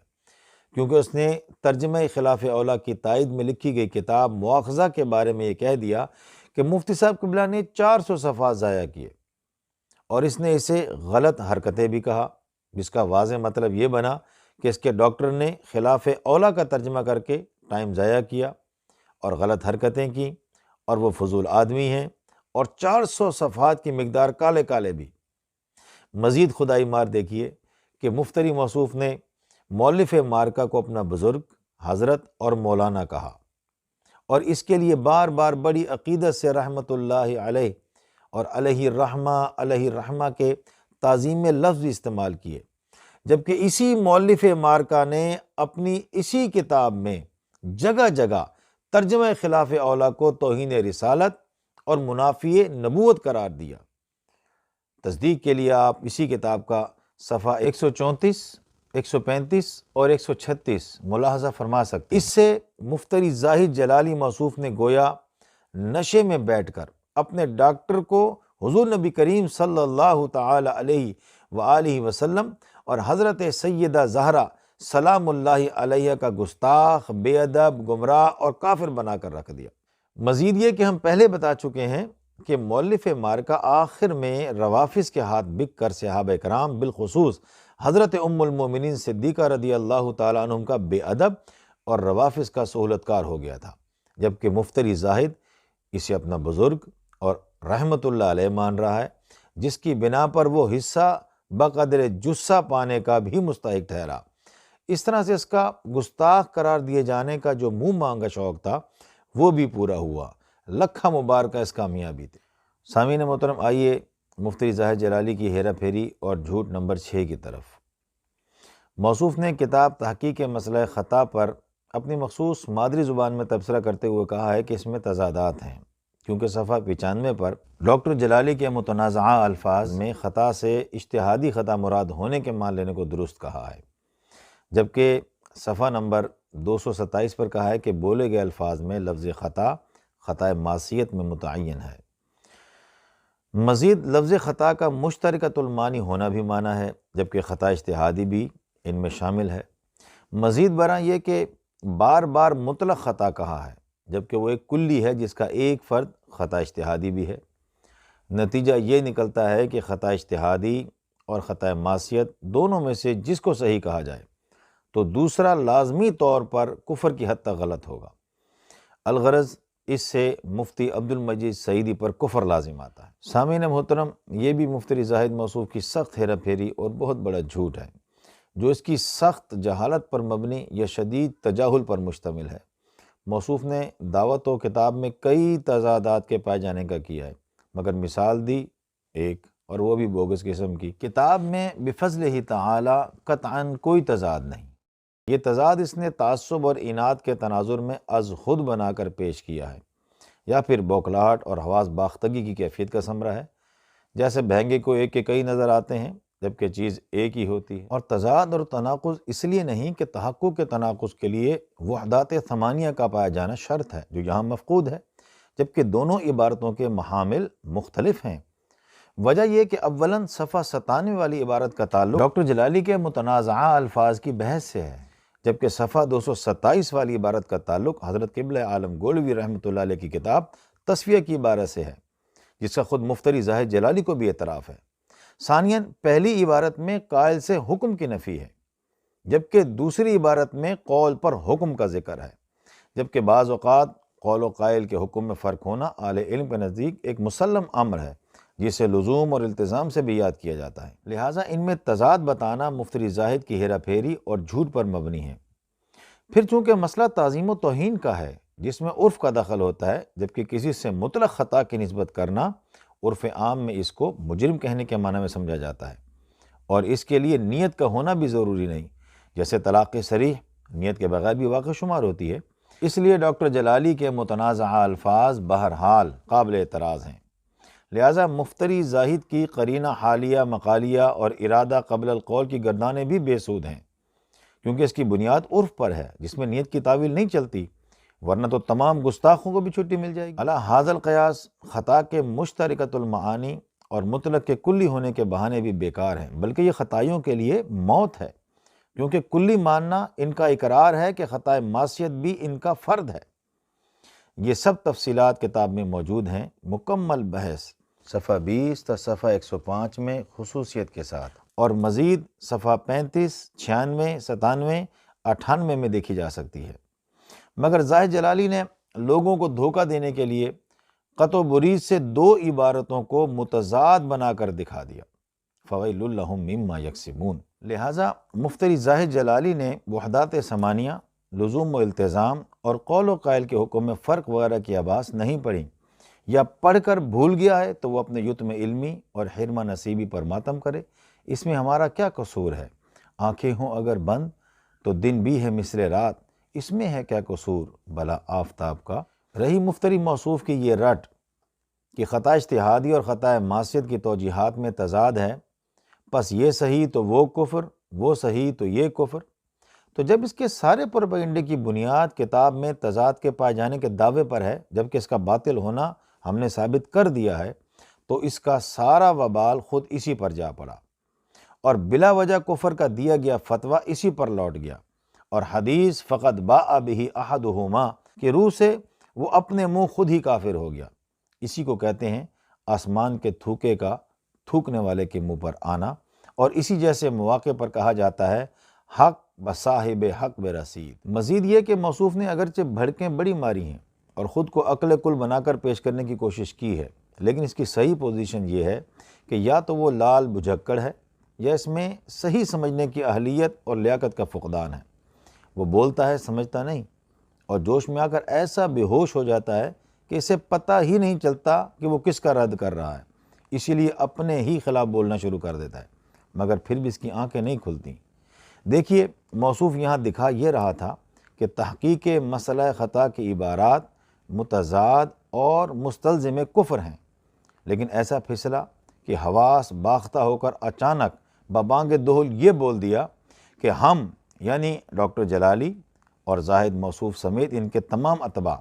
[SPEAKER 1] کیونکہ اس نے ترجمہ خلاف اولا کی تائید میں لکھی گئی کتاب مواخذہ کے بارے میں یہ کہہ دیا کہ مفتی صاحب قبلہ نے 400 صفحات ضائع کیے، اور اس نے اسے غلط حرکتیں بھی کہا، جس کا واضح مطلب یہ بنا کہ اس کے ڈاکٹر نے خلاف اولا کا ترجمہ کر کے ٹائم ضائع کیا اور غلط حرکتیں کی، اور وہ فضول آدمی ہیں، اور 400 صفحات کی مقدار کالے کالے بھی۔ مزید خدائی مار دیکھیے کہ مفتری موصوف نے مؤلف مارکہ کو اپنا بزرگ، حضرت اور مولانا کہا، اور اس کے لیے بار بار بڑی عقیدت سے رحمت اللہ علیہ اور علیہ الرحمہ کے تعظیم میں لفظ بھی استعمال کیے، جبکہ اسی مؤلف مارکا نے اپنی اسی کتاب میں جگہ جگہ ترجمہ خلاف اولیٰ کو توہین رسالت اور منافی نبوت قرار دیا۔ تصدیق کے لیے آپ اسی کتاب کا صفحہ 134، 135 اور 136 ملاحظہ فرما سکتے ہیں۔ اس سے مفتری زاہد جلالی موصوف نے گویا نشے میں بیٹھ کر اپنے ڈاکٹر کو حضور نبی کریم صلی اللہ تعالی علیہ وآلہ وسلم اور حضرت سیدہ زہرا سلام اللہ علیہ کا گستاخ، بے ادب، گمراہ اور کافر بنا کر رکھ دیا۔ مزید یہ کہ ہم پہلے بتا چکے ہیں کہ مؤلف مارکا آخر میں روافظ کے ہاتھ بک کر صحابہ کرام بالخصوص حضرت ام المومنین صدیقہ رضی اللہ تعالیٰ عنہم کا بے ادب اور روافظ کا سہولت کار ہو گیا تھا، جبکہ مفتری زاہد اسے اپنا بزرگ اور رحمت اللہ علیہ مان رہا ہے، جس کی بنا پر وہ حصہ بقدر جثہ پانے کا بھی مستحق ٹھہرا۔ اس طرح سے اس کا گستاخ قرار دیے جانے کا جو منہ مانگا شوق تھا وہ بھی پورا ہوا۔ لکھا مبارکہ اس کامیابی تھی۔ سامعین محترم، آئیے مفتری زاہد جلالی کی ہیرا پھیری اور جھوٹ نمبر 6 کی طرف۔ موصوف نے کتاب تحقیق مسئلہ خطا پر اپنی مخصوص مادری زبان میں تبصرہ کرتے ہوئے کہا ہے کہ اس میں تضادات ہیں، کیونکہ صفحہ 95 پر ڈاکٹر جلالی کے متنازعہ الفاظ میں خطا سے اجتہادی خطا مراد ہونے کے مان لینے کو درست کہا ہے، جبکہ صفحہ نمبر 227 پر کہا ہے کہ بولے گئے الفاظ میں لفظ خطا خطا معصیت میں متعین ہے۔ مزید لفظ خطا کا مشترکۃ المعانی ہونا بھی مانا ہے، جبکہ خطا اجتہادی بھی ان میں شامل ہے۔ مزید برآں یہ کہ بار بار مطلق خطا کہا ہے، جبکہ وہ ایک کلی ہے جس کا ایک فرد خطا اجتہادی بھی ہے۔ نتیجہ یہ نکلتا ہے کہ خطا اجتہادی اور خطا معصیت دونوں میں سے جس کو صحیح کہا جائے تو دوسرا لازمی طور پر کفر کی حد تک غلط ہوگا۔ الغرض اس سے مفتی عبد المجید سعیدی پر کفر لازم آتا ہے۔ سامعین محترم، یہ بھی مفتری زاہد موصوف کی سخت ہیرا پھیری اور بہت بڑا جھوٹ ہے، جو اس کی سخت جہالت پر مبنی یا شدید تجاہل پر مشتمل ہے۔ موصوف نے دعوت و کتاب میں کئی تضادات کے پائے جانے کا کیا ہے، مگر مثال دی ایک، اور وہ بھی بوگس قسم کی۔ کتاب میں بفضلہ تعالی قطعاً کوئی تضاد نہیں۔ یہ تضاد اس نے تعصب اور اناد کے تناظر میں از خود بنا کر پیش کیا ہے، یا پھر بوکھلاہٹ اور حواس باختگی کی کیفیت کا ثمرہ ہے، جیسے بہنگے کو ایک کے کئی نظر آتے ہیں جبکہ چیز ایک ہی ہوتی ہے۔ اور تضاد اور تناقض اس لیے نہیں کہ تحقق کے تناقض کے لیے وحدات ثمانیہ کا پایا جانا شرط ہے، جو یہاں مفقود ہے، جبکہ دونوں عبارتوں کے محامل مختلف ہیں۔ وجہ یہ کہ اولاً صفحہ 97 والی عبارت کا تعلق ڈاکٹر جلالی کے متنازعہ الفاظ کی بحث سے ہے، جبکہ صفحہ 227 والی عبارت کا تعلق حضرت قبلہ عالم گولوی رحمۃ اللہ علیہ کی کتاب تصفیہ کی عبارت سے ہے، جس کا خود مفتری زاہد جلالی کو بھی اعتراف ہے۔ ثانیاً پہلی عبارت میں قائل سے حکم کی نفی ہے، جبکہ دوسری عبارت میں قول پر حکم کا ذکر ہے، جبکہ بعض اوقات قول و قائل کے حکم میں فرق ہونا اہل علم کے نزدیک ایک مسلم امر ہے، جسے لزوم اور التزام سے بھی یاد کیا جاتا ہے۔ لہٰذا ان میں تضاد بتانا مفتری زاہد کی ہیرا پھیری اور جھوٹ پر مبنی ہے۔ پھر چونکہ مسئلہ تعظیم و توہین کا ہے، جس میں عرف کا دخل ہوتا ہے، جبکہ کسی سے مطلق خطا کی نسبت کرنا عرف عام میں اس کو مجرم کہنے کے معنی میں سمجھا جاتا ہے، اور اس کے لیے نیت کا ہونا بھی ضروری نہیں، جیسے طلاق صریح نیت کے بغیر بھی واقع شمار ہوتی ہے۔ اس لیے ڈاکٹر جلالی کے متنازعہ الفاظ بہرحال قابل اعتراض ہیں۔ لہٰذا مفتری زاہد کی قرینہ حالیہ مقالیہ اور ارادہ قبل القول کی گردانیں بھی بے سود ہیں، کیونکہ اس کی بنیاد عرف پر ہے، جس میں نیت کی تعویل نہیں چلتی، ورنہ تو تمام گستاخوں کو بھی چھٹی مل جائے گی۔ علی ھذا القیاس خطا کے مشترکۃ المعانی اور مطلق کے کلی ہونے کے بہانے بھی بیکار ہیں، بلکہ یہ خطائیوں کے لیے موت ہے، کیونکہ کلی ماننا ان کا اقرار ہے کہ خطا معصیت بھی ان کا فرد ہے۔ یہ سب تفصیلات کتاب میں موجود ہیں، مکمل بحث صفحہ 20 تا صفحہ 105 میں خصوصیت کے ساتھ، اور مزید صفحہ 35، 96، 97، 98 میں دیکھی جا سکتی ہے۔ مگر زاہد جلالی نے لوگوں کو دھوکہ دینے کے لیے قطع و برید سے دو عبارتوں کو متضاد بنا کر دکھا دیا، فویل لہم مما یکسبون۔ لہٰذا مفتری زاہد جلالی نے وحدات ثمانیہ، لزوم و التزام اور قول و قائل کے حکم میں فرق وغیرہ کی آباس نہیں پڑھی، یا پڑھ کر بھول گیا ہے تو وہ اپنے یتم علمی اور حرمہ نصیبی پر ماتم کرے، اس میں ہمارا کیا قصور ہے؟ آنکھیں ہوں اگر بند تو دن بھی ہے مثل رات، اس میں ہے کیا قصور بھلا آفتاب کا؟ رہی مفتری موصوف کی یہ رٹ کہ خطا اجتہادی اور خطا معصیت کی توجیحات میں تضاد ہے، پس یہ صحیح تو وہ کفر، وہ صحیح تو یہ کفر، تو جب اس کے سارے پروپیگنڈے کی بنیاد کتاب میں تضاد کے پائے جانے کے دعوے پر ہے، جبکہ اس کا باطل ہونا ہم نے ثابت کر دیا ہے، تو اس کا سارا وبال خود اسی پر جا پڑا اور بلا وجہ کفر کا دیا گیا فتویٰ اسی پر لوٹ گیا، اور حدیث فقط باء بہ احدہما کی روح سے وہ اپنے منہ خود ہی کافر ہو گیا۔ اسی کو کہتے ہیں آسمان کے تھوکے کا تھوکنے والے کے منہ پر آنا، اور اسی جیسے مواقع پر کہا جاتا ہے حق بصاحب حق برسید۔ مزید یہ کہ موصوف نے اگرچہ بھڑکیں بڑی ماری ہیں اور خود کو عقل کل بنا کر پیش کرنے کی کوشش کی ہے، لیکن اس کی صحیح پوزیشن یہ ہے کہ یا تو وہ لال بجھکڑ ہے یا اس میں صحیح سمجھنے کی اہلیت اور لیاقت کا فقدان ہے۔ وہ بولتا ہے سمجھتا نہیں، اور جوش میں آ کر ایسا بے ہوش ہو جاتا ہے کہ اسے پتہ ہی نہیں چلتا کہ وہ کس کا رد کر رہا ہے، اسی لیے اپنے ہی خلاف بولنا شروع کر دیتا ہے، مگر پھر بھی اس کی آنکھیں نہیں کھلتی۔ دیکھیے موصوف یہاں دکھا یہ رہا تھا کہ تحقیق مسئلہ خطا کی عبارات متضاد اور مستلزم کفر ہیں، لیکن ایسا پھسلا کہ حواس باختہ ہو کر اچانک ببانگ دہل یہ بول دیا کہ ہم یعنی ڈاکٹر جلالی اور زاہد موصوف سمیت ان کے تمام اتباع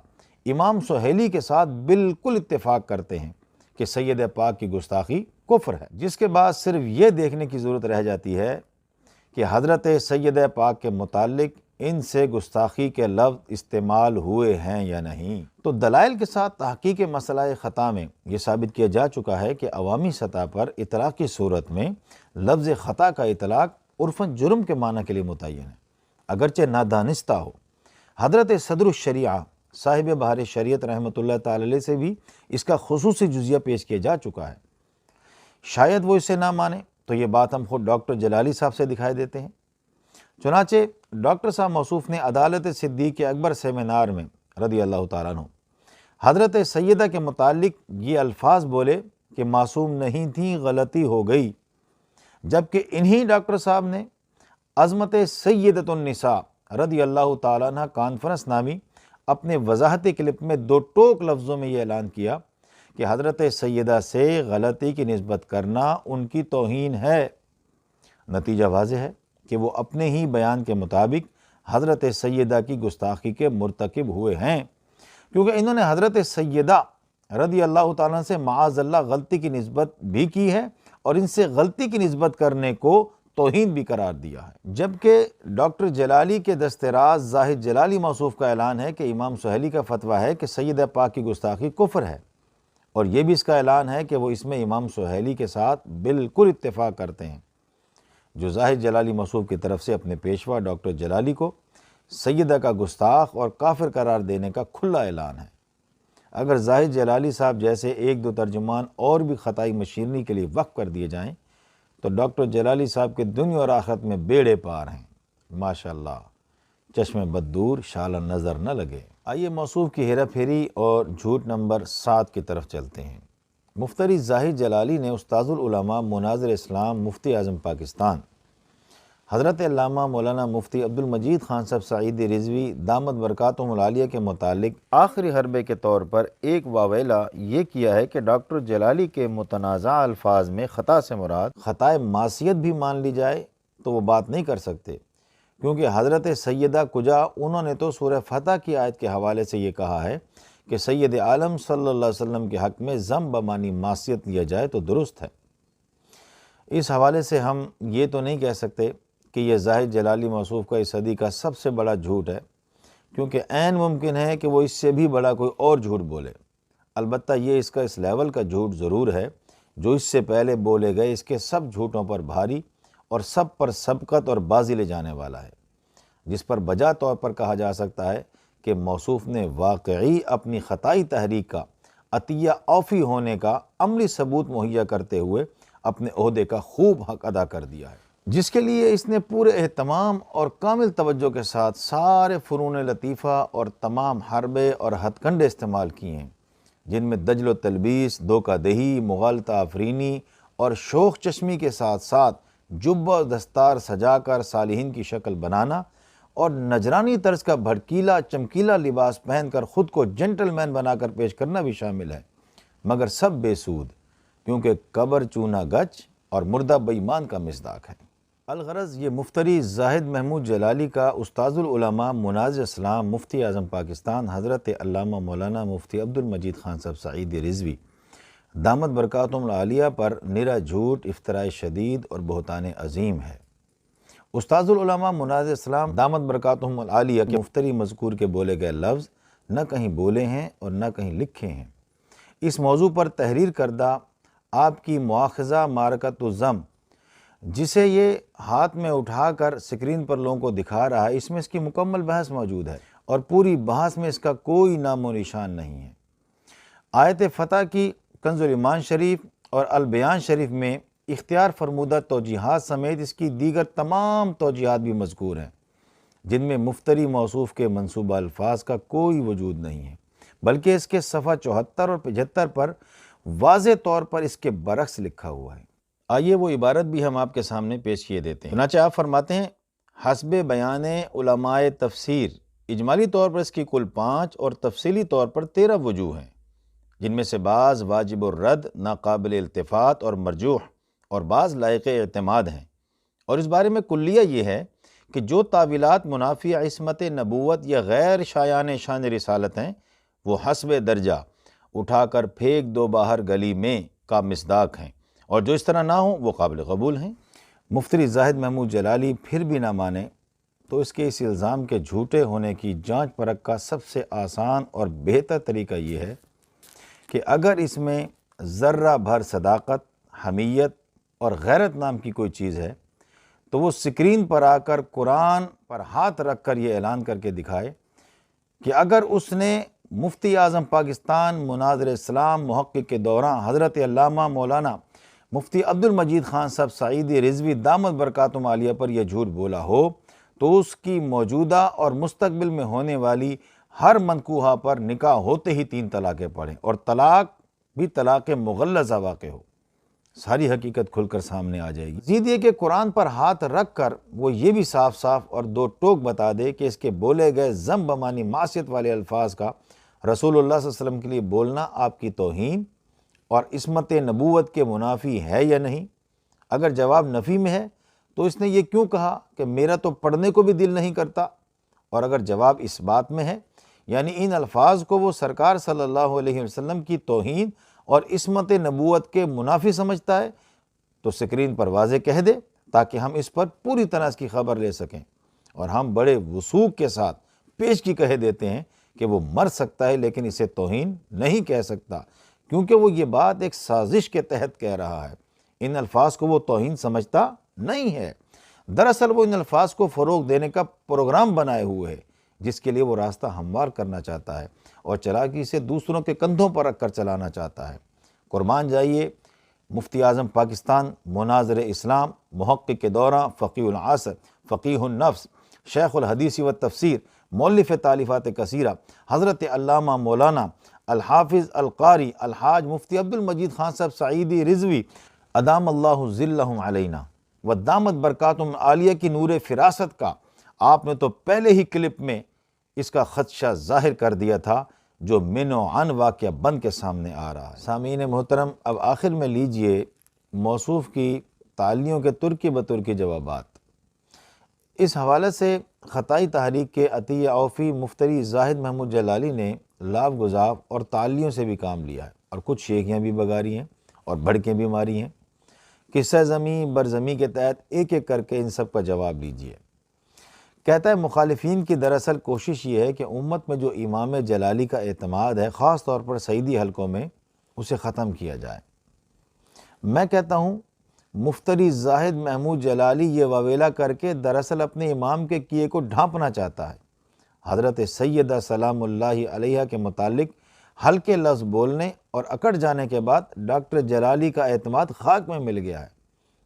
[SPEAKER 1] امام سہیلی کے ساتھ بالکل اتفاق کرتے ہیں کہ سید پاک کی گستاخی کفر ہے، جس کے بعد صرف یہ دیکھنے کی ضرورت رہ جاتی ہے کہ حضرت سید پاک کے متعلق ان سے گستاخی کے لفظ استعمال ہوئے ہیں یا نہیں۔ تو دلائل کے ساتھ تحقیق مسئلہ خطا میں یہ ثابت کیا جا چکا ہے کہ عوامی سطح پر اطلاق کی صورت میں لفظ خطا کا اطلاق عرفاً جرم کے معنی کے لیے متعین ہے، اگرچہ نادانستہ ہو۔ حضرت صدر الشریعہ صاحب بہار شریعت رحمۃ اللہ تعالی علیہ سے بھی اس کا خصوصی جزیہ پیش کیا جا چکا ہے، شاید وہ اسے نہ مانے تو یہ بات ہم خود ڈاکٹر جلالی صاحب سے دکھائی دیتے ہیں۔ چنانچہ ڈاکٹر صاحب موصوف نے عدالت صدیق اکبر سیمینار میں رضی اللہ تعالیٰ عنہ حضرت سیدہ کے متعلق یہ الفاظ بولے کہ معصوم نہیں تھیں، غلطی ہو گئی، جبکہ انہی ڈاکٹر صاحب نے عظمت سیدۃ النساء رضی اللہ تعالیٰ عنہ کانفرنس نامی اپنے وضاحتی کلپ میں دو ٹوک لفظوں میں یہ اعلان کیا کہ حضرت سیدہ سے غلطی کی نسبت کرنا ان کی توہین ہے۔ نتیجہ واضح ہے کہ وہ اپنے ہی بیان کے مطابق حضرت سیدہ کی گستاخی کے مرتکب ہوئے ہیں، کیونکہ انہوں نے حضرت سیدہ رضی اللہ تعالیٰ سے معاذ اللہ غلطی کی نسبت بھی کی ہے اور ان سے غلطی کی نسبت کرنے کو توہین بھی قرار دیا ہے، جبکہ ڈاکٹر جلالی کے دستراز زاہد جلالی موصوف کا اعلان ہے کہ امام سہیلی کا فتویٰ ہے کہ سید پاک کی گستاخی کفر ہے، اور یہ بھی اس کا اعلان ہے کہ وہ اس میں امام سہیلی کے ساتھ بالکل اتفاق کرتے ہیں، جو زاہد جلالی موصوف کی طرف سے اپنے پیشوا ڈاکٹر جلالی کو سیدہ کا گستاخ اور کافر قرار دینے کا کھلا اعلان ہے۔ اگر زاہد جلالی صاحب جیسے ایک دو ترجمان اور بھی خطائی مشیرنی کے لیے وقف کر دیے جائیں تو ڈاکٹر جلالی صاحب کے دنیا اور آخرت میں بیڑے پار ہیں، ماشاءاللہ، چشم بد دور شعلہ نظر نہ لگے۔ آئیے موصوف کی ہیرا پھیری اور جھوٹ نمبر 7 کی طرف چلتے ہیں۔ مفتری زاہد جلالی نے استاذ العلماء مناظر اسلام مفتی اعظم پاکستان حضرت علامہ مولانا مفتی عبدالمجید خان صاحب سعیدی رضوی دامت برکاتہم العالیہ کے متعلق آخری حربے کے طور پر ایک واویلا یہ کیا ہے کہ ڈاکٹر جلالی کے متنازع الفاظ میں خطا سے مراد خطائے معصیت بھی مان لی جائے تو وہ بات نہیں کر سکتے، کیونکہ حضرت سیدہ کجا انہوں نے تو سورہ فتح کی آیت کے حوالے سے یہ کہا ہے کہ سید عالم صلی اللہ علیہ وسلم کے حق میں ذم بمانی معصیت لیا جائے تو درست ہے۔ اس حوالے سے ہم یہ تو نہیں کہہ سکتے کہ یہ زاہد جلالی موصوف کا اس صدی کا سب سے بڑا جھوٹ ہے، کیونکہ عین ممکن ہے کہ وہ اس سے بھی بڑا کوئی اور جھوٹ بولے۔ البتہ یہ اس کا اس لیول کا جھوٹ ضرور ہے جو اس سے پہلے بولے گئے اس کے سب جھوٹوں پر بھاری اور سب پر سبقت اور بازی لے جانے والا ہے، جس پر بجا طور پر کہا جا سکتا ہے کہ موصوف نے واقعی اپنی خطائی تحریک کا عطیہ اوفی ہونے کا عملی ثبوت مہیا کرتے ہوئے اپنے عہدے کا خوب حق ادا کر دیا ہے، جس کے لیے اس نے پورے اہتمام اور کامل توجہ کے ساتھ سارے فنون لطیفہ اور تمام حربے اور ہتھ کنڈے استعمال کیے ہیں، جن میں دجل و تلبیس، دھوکہ دہی، مغالطہ آفرینی اور شوخ چشمی کے ساتھ ساتھ جب و دستار سجا کر صالحین کی شکل بنانا اور نجرانی طرز کا بھڑکیلا چمکیلا لباس پہن کر خود کو جنٹل مین بنا کر پیش کرنا بھی شامل ہے، مگر سب بے سود، کیونکہ قبر چونا گچ اور مردہ بے ایمان کا مصداق ہے۔ الغرض یہ مفتری زاہد محمود جلالی کا استاذ العلماء مناظر اسلام مفتی اعظم پاکستان حضرت علامہ مولانا مفتی عبدالمجید خان صاحب سعیدی رضوی دامت برکاتہم العالیہ پر نرا جھوٹ، افتراء شدید اور بہتان عظیم ہے۔ استاذ العلماء مناظر اسلام دامت برکاتہم العالیہ کے مفتری مذکور کے بولے گئے لفظ نہ کہیں بولے ہیں اور نہ کہیں لکھے ہیں۔ اس موضوع پر تحریر کردہ آپ کی مواخذہ معرکۃ الزم، جسے یہ ہاتھ میں اٹھا کر سکرین پر لوگوں کو دکھا رہا ہے، اس میں اس کی مکمل بحث موجود ہے اور پوری بحث میں اس کا کوئی نام و نشان نہیں ہے۔ آیت فتح کی کنز الایمان شریف اور البیان شریف میں اختیار فرمودہ توجیحات سمیت اس کی دیگر تمام توجیحات بھی مذکور ہیں، جن میں مفتری موصوف کے منصوبہ الفاظ کا کوئی وجود نہیں ہے، بلکہ اس کے صفحہ 74 اور 75 پر واضح طور پر اس کے برعکس لکھا ہوا ہے۔ آئیے وہ عبارت بھی ہم آپ کے سامنے پیش کیے دیتے ہیں۔ چنانچہ آپ فرماتے ہیں، حسب بیان علماء تفسیر اجمالی طور پر اس کی کل 5 اور تفصیلی طور پر 13 وجوہ ہیں، جن میں سے بعض واجب الرد، ناقابل التفات اور مرجوح، اور بعض لائق اعتماد ہیں۔ اور اس بارے میں کلیہ یہ ہے کہ جو تعویلات منافی عصمت نبوت یا غیر شایان شان رسالت ہیں، وہ حسب درجہ اٹھا کر پھینک دو باہر گلی میں کا مصداق ہیں، اور جو اس طرح نہ ہوں وہ قابل قبول ہیں۔ مفتری زاہد محمود جلالی پھر بھی نہ مانے تو اس کے اس الزام کے جھوٹے ہونے کی جانچ پرکھ کا سب سے آسان اور بہتر طریقہ یہ ہے کہ اگر اس میں ذرہ بھر صداقت، حمیت اور غیرت نام کی کوئی چیز ہے تو وہ سکرین پر آ کر قرآن پر ہاتھ رکھ کر یہ اعلان کر کے دکھائے کہ اگر اس نے مفتی اعظم پاکستان مناظر اسلام محقق کے دوران حضرت علامہ مولانا مفتی عبدالمجید خان صاحب سعیدی رضوی دامت برکاتہم عالیہ پر یہ جھوٹ بولا ہو تو اس کی موجودہ اور مستقبل میں ہونے والی ہر منکوحہ پر نکاح ہوتے ہی 3 طلاقیں پڑھیں، اور طلاق بھی طلاق مغلظہ واقع ہو۔ ساری حقیقت کھل کر سامنے آ جائے گی۔ مزید یہ کہ قرآن پر ہاتھ رکھ کر وہ یہ بھی صاف صاف اور 2 ٹوک بتا دے کہ اس کے بولے گئے ذم بمانی معصیت والے الفاظ کا رسول اللہ صلی اللہ علیہ وسلم کے لیے بولنا آپ کی توہین اور عصمت نبوت کے منافی ہے یا نہیں۔ اگر جواب نفی میں ہے تو اس نے یہ کیوں کہا کہ میرا تو پڑھنے کو بھی دل نہیں کرتا، اور اگر جواب اس بات میں ہے یعنی ان الفاظ کو وہ سرکار صلی اللہ علیہ وسلم کی توہین اور عصمت نبوت کے منافی سمجھتا ہے تو سکرین پر واضح کہہ دے تاکہ ہم اس پر پوری طرح اس کی خبر لے سکیں، اور ہم بڑے وثوق کے ساتھ پیش کی کہہ دیتے ہیں کہ وہ مر سکتا ہے لیکن اسے توہین نہیں کہہ سکتا، کیونکہ وہ یہ بات ایک سازش کے تحت کہہ رہا ہے۔ ان الفاظ کو وہ توہین سمجھتا نہیں ہے، دراصل وہ ان الفاظ کو فروغ دینے کا پروگرام بنائے ہوئے ہے، جس کے لیے وہ راستہ ہموار کرنا چاہتا ہے اور چلاکی سے دوسروں کے کندھوں پر رکھ کر چلانا چاہتا ہے۔ قربان جائیے مفتی اعظم پاکستان مناظر اسلام محقق کے دورہ، فقیہ العصر، فقیہ النفس، شیخ الحدیث و تفسیر، مؤلف تالیفات کثیرہ، حضرت علامہ مولانا الحافظ القاری الحاج مفتی عبدالمجید خان صاحب سعیدی رضوی ادام اللہ ذلہم علینا و دامت برکاتہم عالیہ کی نور فراست کا آپ نے تو پہلے ہی کلپ میں اس کا خدشہ ظاہر کر دیا تھا جو من و عن واقعہ بن کے سامنے آ رہا ہے۔ سامعین محترم، اب آخر میں لیجئے موصوف کی تعلیوں کے ترکی بترکی جوابات۔ اس حوالے سے خطائی تحریک کے عطیہ اوفی مفتری زاہد محمود جلالی نے لاف گزاف اور تعلیوں سے بھی کام لیا ہے، اور کچھ شیخیاں بھی بگاری ہیں اور بھڑکیں بھی ماری ہیں۔ قصہ زمیں برزمیں کے تحت ایک ایک کر کے ان سب کا جواب لیجئے۔ کہتا ہے مخالفین کی دراصل کوشش یہ ہے کہ امت میں جو امام جلالی کا اعتماد ہے، خاص طور پر سعیدی حلقوں میں، اسے ختم کیا جائے۔ میں کہتا ہوں مفتری زاہد محمود جلالی یہ واویلا کر کے دراصل اپنے امام کے کیے کو ڈھانپنا چاہتا ہے۔ حضرت سیدہ سلام اللہ علیہ کے متعلق ہلکے لفظ بولنے اور اکڑ جانے کے بعد ڈاکٹر جلالی کا اعتماد خاک میں مل گیا ہے،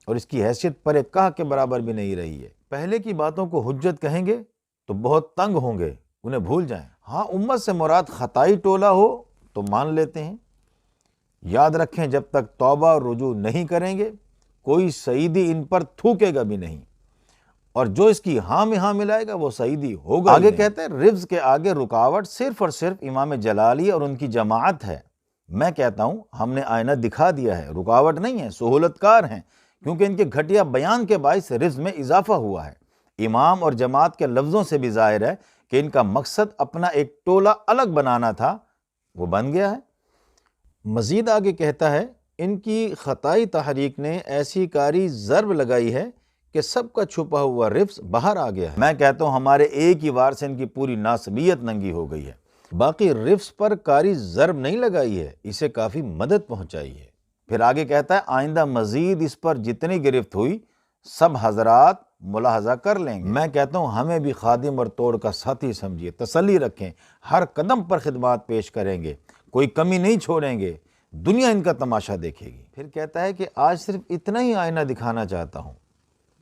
[SPEAKER 1] اور اس کی حیثیت پر کاہ کے برابر بھی نہیں رہی ہے۔ پہلے کی باتوں کو حجت کہیں گے تو بہت تنگ ہوں گے، انہیں بھول جائیں۔ ہاں، امت سے مراد خطائی ٹولہ ہو تو مان لیتے ہیں۔ یاد رکھیں جب تک توبہ اور رجوع نہیں کریں گے کوئی سعیدی ان پر تھوکے گا بھی نہیں، اور جو اس کی ہاں میں ہاں ملائے گا وہ سعیدی ہوگا۔ آگے کہتے ہیں رفظ کے آگے رکاوٹ صرف اور صرف امام جلالی اور ان کی جماعت ہے۔ میں کہتا ہوں ہم نے آئینہ دکھا دیا ہے، رکاوٹ نہیں ہے، سہولت کار ہیں، کیونکہ ان کے گھٹیا بیان کے باعث رفظ میں اضافہ ہوا ہے۔ امام اور جماعت کے لفظوں سے بھی ظاہر ہے کہ ان کا مقصد اپنا ایک ٹولہ الگ بنانا تھا، وہ بن گیا ہے۔ مزید آگے کہتا ہے ان کی خطائی تحریک نے ایسی کاری ضرب لگائی ہے کہ سب کا چھپا ہوا رفظ باہر آ گیا ہے۔ میں کہتا ہوں ہمارے ایک ہی وار سے ان کی پوری ناسبیت ننگی ہو گئی ہے۔ باقی رفظ پر کاری ضرب نہیں لگائی ہے، اسے کافی مدد پہنچائی ہے۔ پھر آگے کہتا ہے آئندہ مزید اس پر جتنی گرفت ہوئی سب حضرات ملاحظہ کر لیں گے۔ میں کہتا ہوں ہمیں بھی خادم اور توڑ کا ساتھی سمجھیے، تسلی رکھیں، ہر قدم پر خدمات پیش کریں گے، کوئی کمی نہیں چھوڑیں گے، دنیا ان کا تماشا دیکھے گی۔ پھر کہتا ہے کہ آج صرف اتنا ہی آئینہ دکھانا چاہتا ہوں۔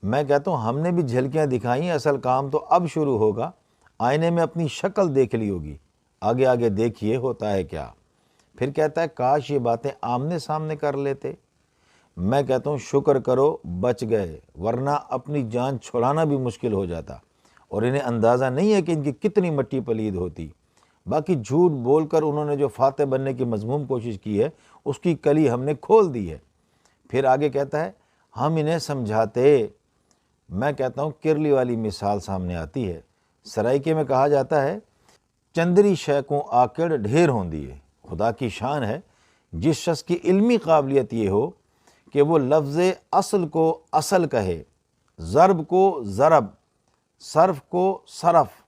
[SPEAKER 1] میں کہتا ہوں ہم نے بھی جھلکیاں دکھائیں، اصل کام تو اب شروع ہوگا۔ آئینے میں اپنی شکل دیکھ لی ہوگی، آگے آگے دیکھیے ہوتا ہے کیا۔ پھر کہتا ہے کاش یہ باتیں آمنے سامنے کر لیتے۔ میں کہتا ہوں شکر کرو بچ گئے، ورنہ اپنی جان چھڑانا بھی مشکل ہو جاتا، اور انہیں اندازہ نہیں ہے کہ ان کی کتنی مٹی پلید ہوتی۔ باقی جھوٹ بول کر انہوں نے جو فاتح بننے کی مذموم کوشش کی ہے اس کی کلی ہم نے کھول دی ہے۔ پھر آگے کہتا ہے ہم انہیں سمجھاتے۔ میں کہتا ہوں کرلی والی مثال سامنے آتی ہے۔ سرائکے میں کہا جاتا ہے چندری شے کو آکڑ ڈھیر ہوندی ہے۔ خدا کی شان ہے جس شخص کی علمی قابلیت یہ ہو کہ وہ لفظ اصل کو اصل کہے، ضرب کو ضرب، صرف کو صرف،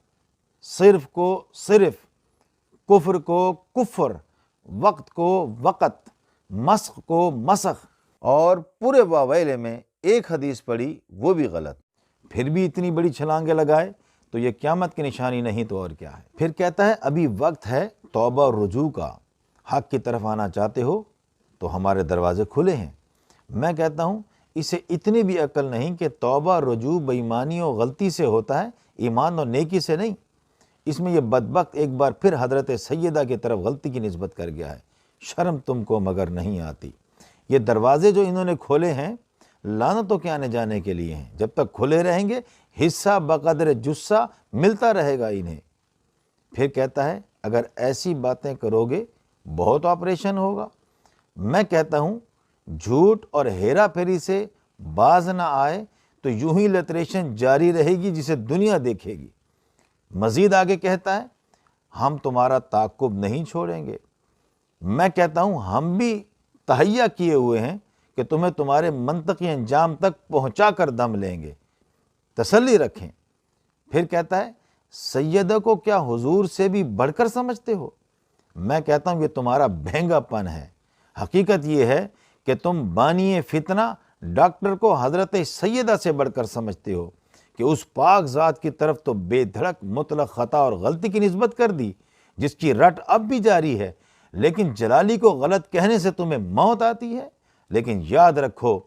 [SPEAKER 1] صرف کو صرف، کفر کو کفر، وقت کو وقت، مسخ کو مسخ، اور پورے واویلے میں ایک حدیث پڑھی وہ بھی غلط، پھر بھی اتنی بڑی چھلانگیں لگائے تو یہ قیامت کی نشانی نہیں تو اور کیا ہے۔ پھر کہتا ہے ابھی وقت ہے توبہ اور رجوع کا، حق کی طرف آنا چاہتے ہو تو ہمارے دروازے کھلے ہیں۔ میں کہتا ہوں اسے اتنی بھی عقل نہیں کہ توبہ رجوع بے ایمانی و غلطی سے ہوتا ہے، ایمان اور نیکی سے نہیں۔ اس میں یہ بدبخت ایک بار پھر حضرت سیدہ کی طرف غلطی کی نسبت کر گیا ہے۔ شرم تم کو مگر نہیں آتی۔ یہ دروازے جو انہوں نے کھولے ہیں لعنتوں کے آنے جانے کے لیے ہیں، جب تک کھلے رہیں گے حصہ بقدر جثہ ملتا رہے گا انہیں۔ پھر کہتا ہے اگر ایسی باتیں کرو گے بہت آپریشن ہوگا۔ میں کہتا ہوں جھوٹ اور ہیرا پھیری سے باز نہ آئے تو یوں ہی لٹریشن جاری رہے گی جسے دنیا دیکھے گی۔ مزید آگے کہتا ہے ہم تمہارا تعاقب نہیں چھوڑیں گے۔ میں کہتا ہوں ہم بھی تہیا کیے ہوئے ہیں کہ تمہیں تمہارے منطقی انجام تک پہنچا کر دم لیں گے، تسلی رکھیں۔ پھر کہتا ہے سیدہ کو کیا حضور سے بھی بڑھ کر سمجھتے ہو؟ میں کہتا ہوں یہ تمہارا بھینگا پن ہے۔ حقیقت یہ ہے کہ تم بانی فتنہ ڈاکٹر کو حضرت سیدہ سے بڑھ کر سمجھتے ہو کہ اس پاک ذات کی طرف تو بے دھڑک مطلق خطا اور غلطی کی نسبت کر دی جس کی رٹ اب بھی جاری ہے، لیکن جلالی کو غلط کہنے سے تمہیں موت آتی ہے۔ لیکن یاد رکھو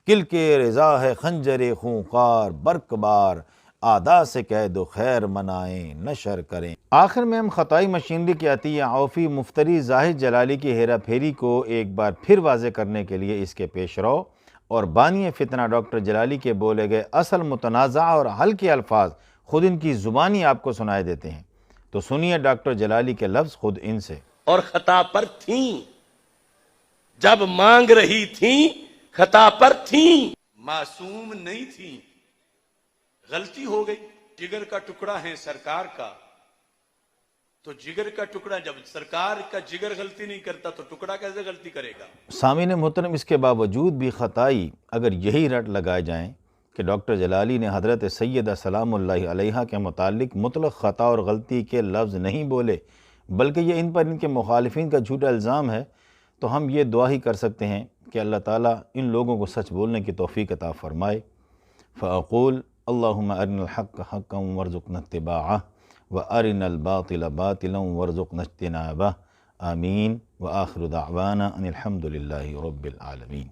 [SPEAKER 1] کل کے رضا ہے خنجر خونخوار برق بار، آدا سے قید و خیر منائیں نشر کریں۔ آخر میں ہم خطائی مشینری کے عطیہ عوفی مفتری زاہد جلالی کی ہیرا پھیری کو ایک بار پھر واضح کرنے کے لیے اس کے پیش رو اور بانی فتنہ ڈاکٹر جلالی کے بولے گئے اصل متنازع اور حل کے الفاظ خود ان کی زبانی آپ کو سنائے دیتے ہیں۔ تو سنیے ڈاکٹر جلالی کے لفظ خود ان سے۔
[SPEAKER 2] اور خطا پر تھیں، جب مانگ رہی تھیں خطا پر تھیں، معصوم نہیں تھیں، غلطی ہو گئی۔ جگر کا ٹکڑا ہے سرکار کا، تو جگر کا ٹکڑا جب سرکار کا جگر غلطی نہیں کرتا تو ٹکڑا کیسے غلطی کرے گا؟
[SPEAKER 1] سامعین محترم اس کے باوجود بھی خطائی اگر یہی رٹ لگائے جائیں کہ ڈاکٹر جلالی نے حضرت سیدہ سلام اللہ علیہا کے متعلق مطلق خطا اور غلطی کے لفظ نہیں بولے بلکہ یہ ان پر ان کے مخالفین کا جھوٹا الزام ہے، تو ہم یہ دعا ہی کر سکتے ہیں کہ اللہ تعالیٰ ان لوگوں کو سچ بولنے کی توفیق عطا فرمائے۔ فاقول اللہم ارنا الحق حقا وارزقنا اتباعہ وارنا الباطل باطلا وارزقنا اجتنابہ، آمین۔ وآخر دعوانا ان الحمد للہ رب العالمین۔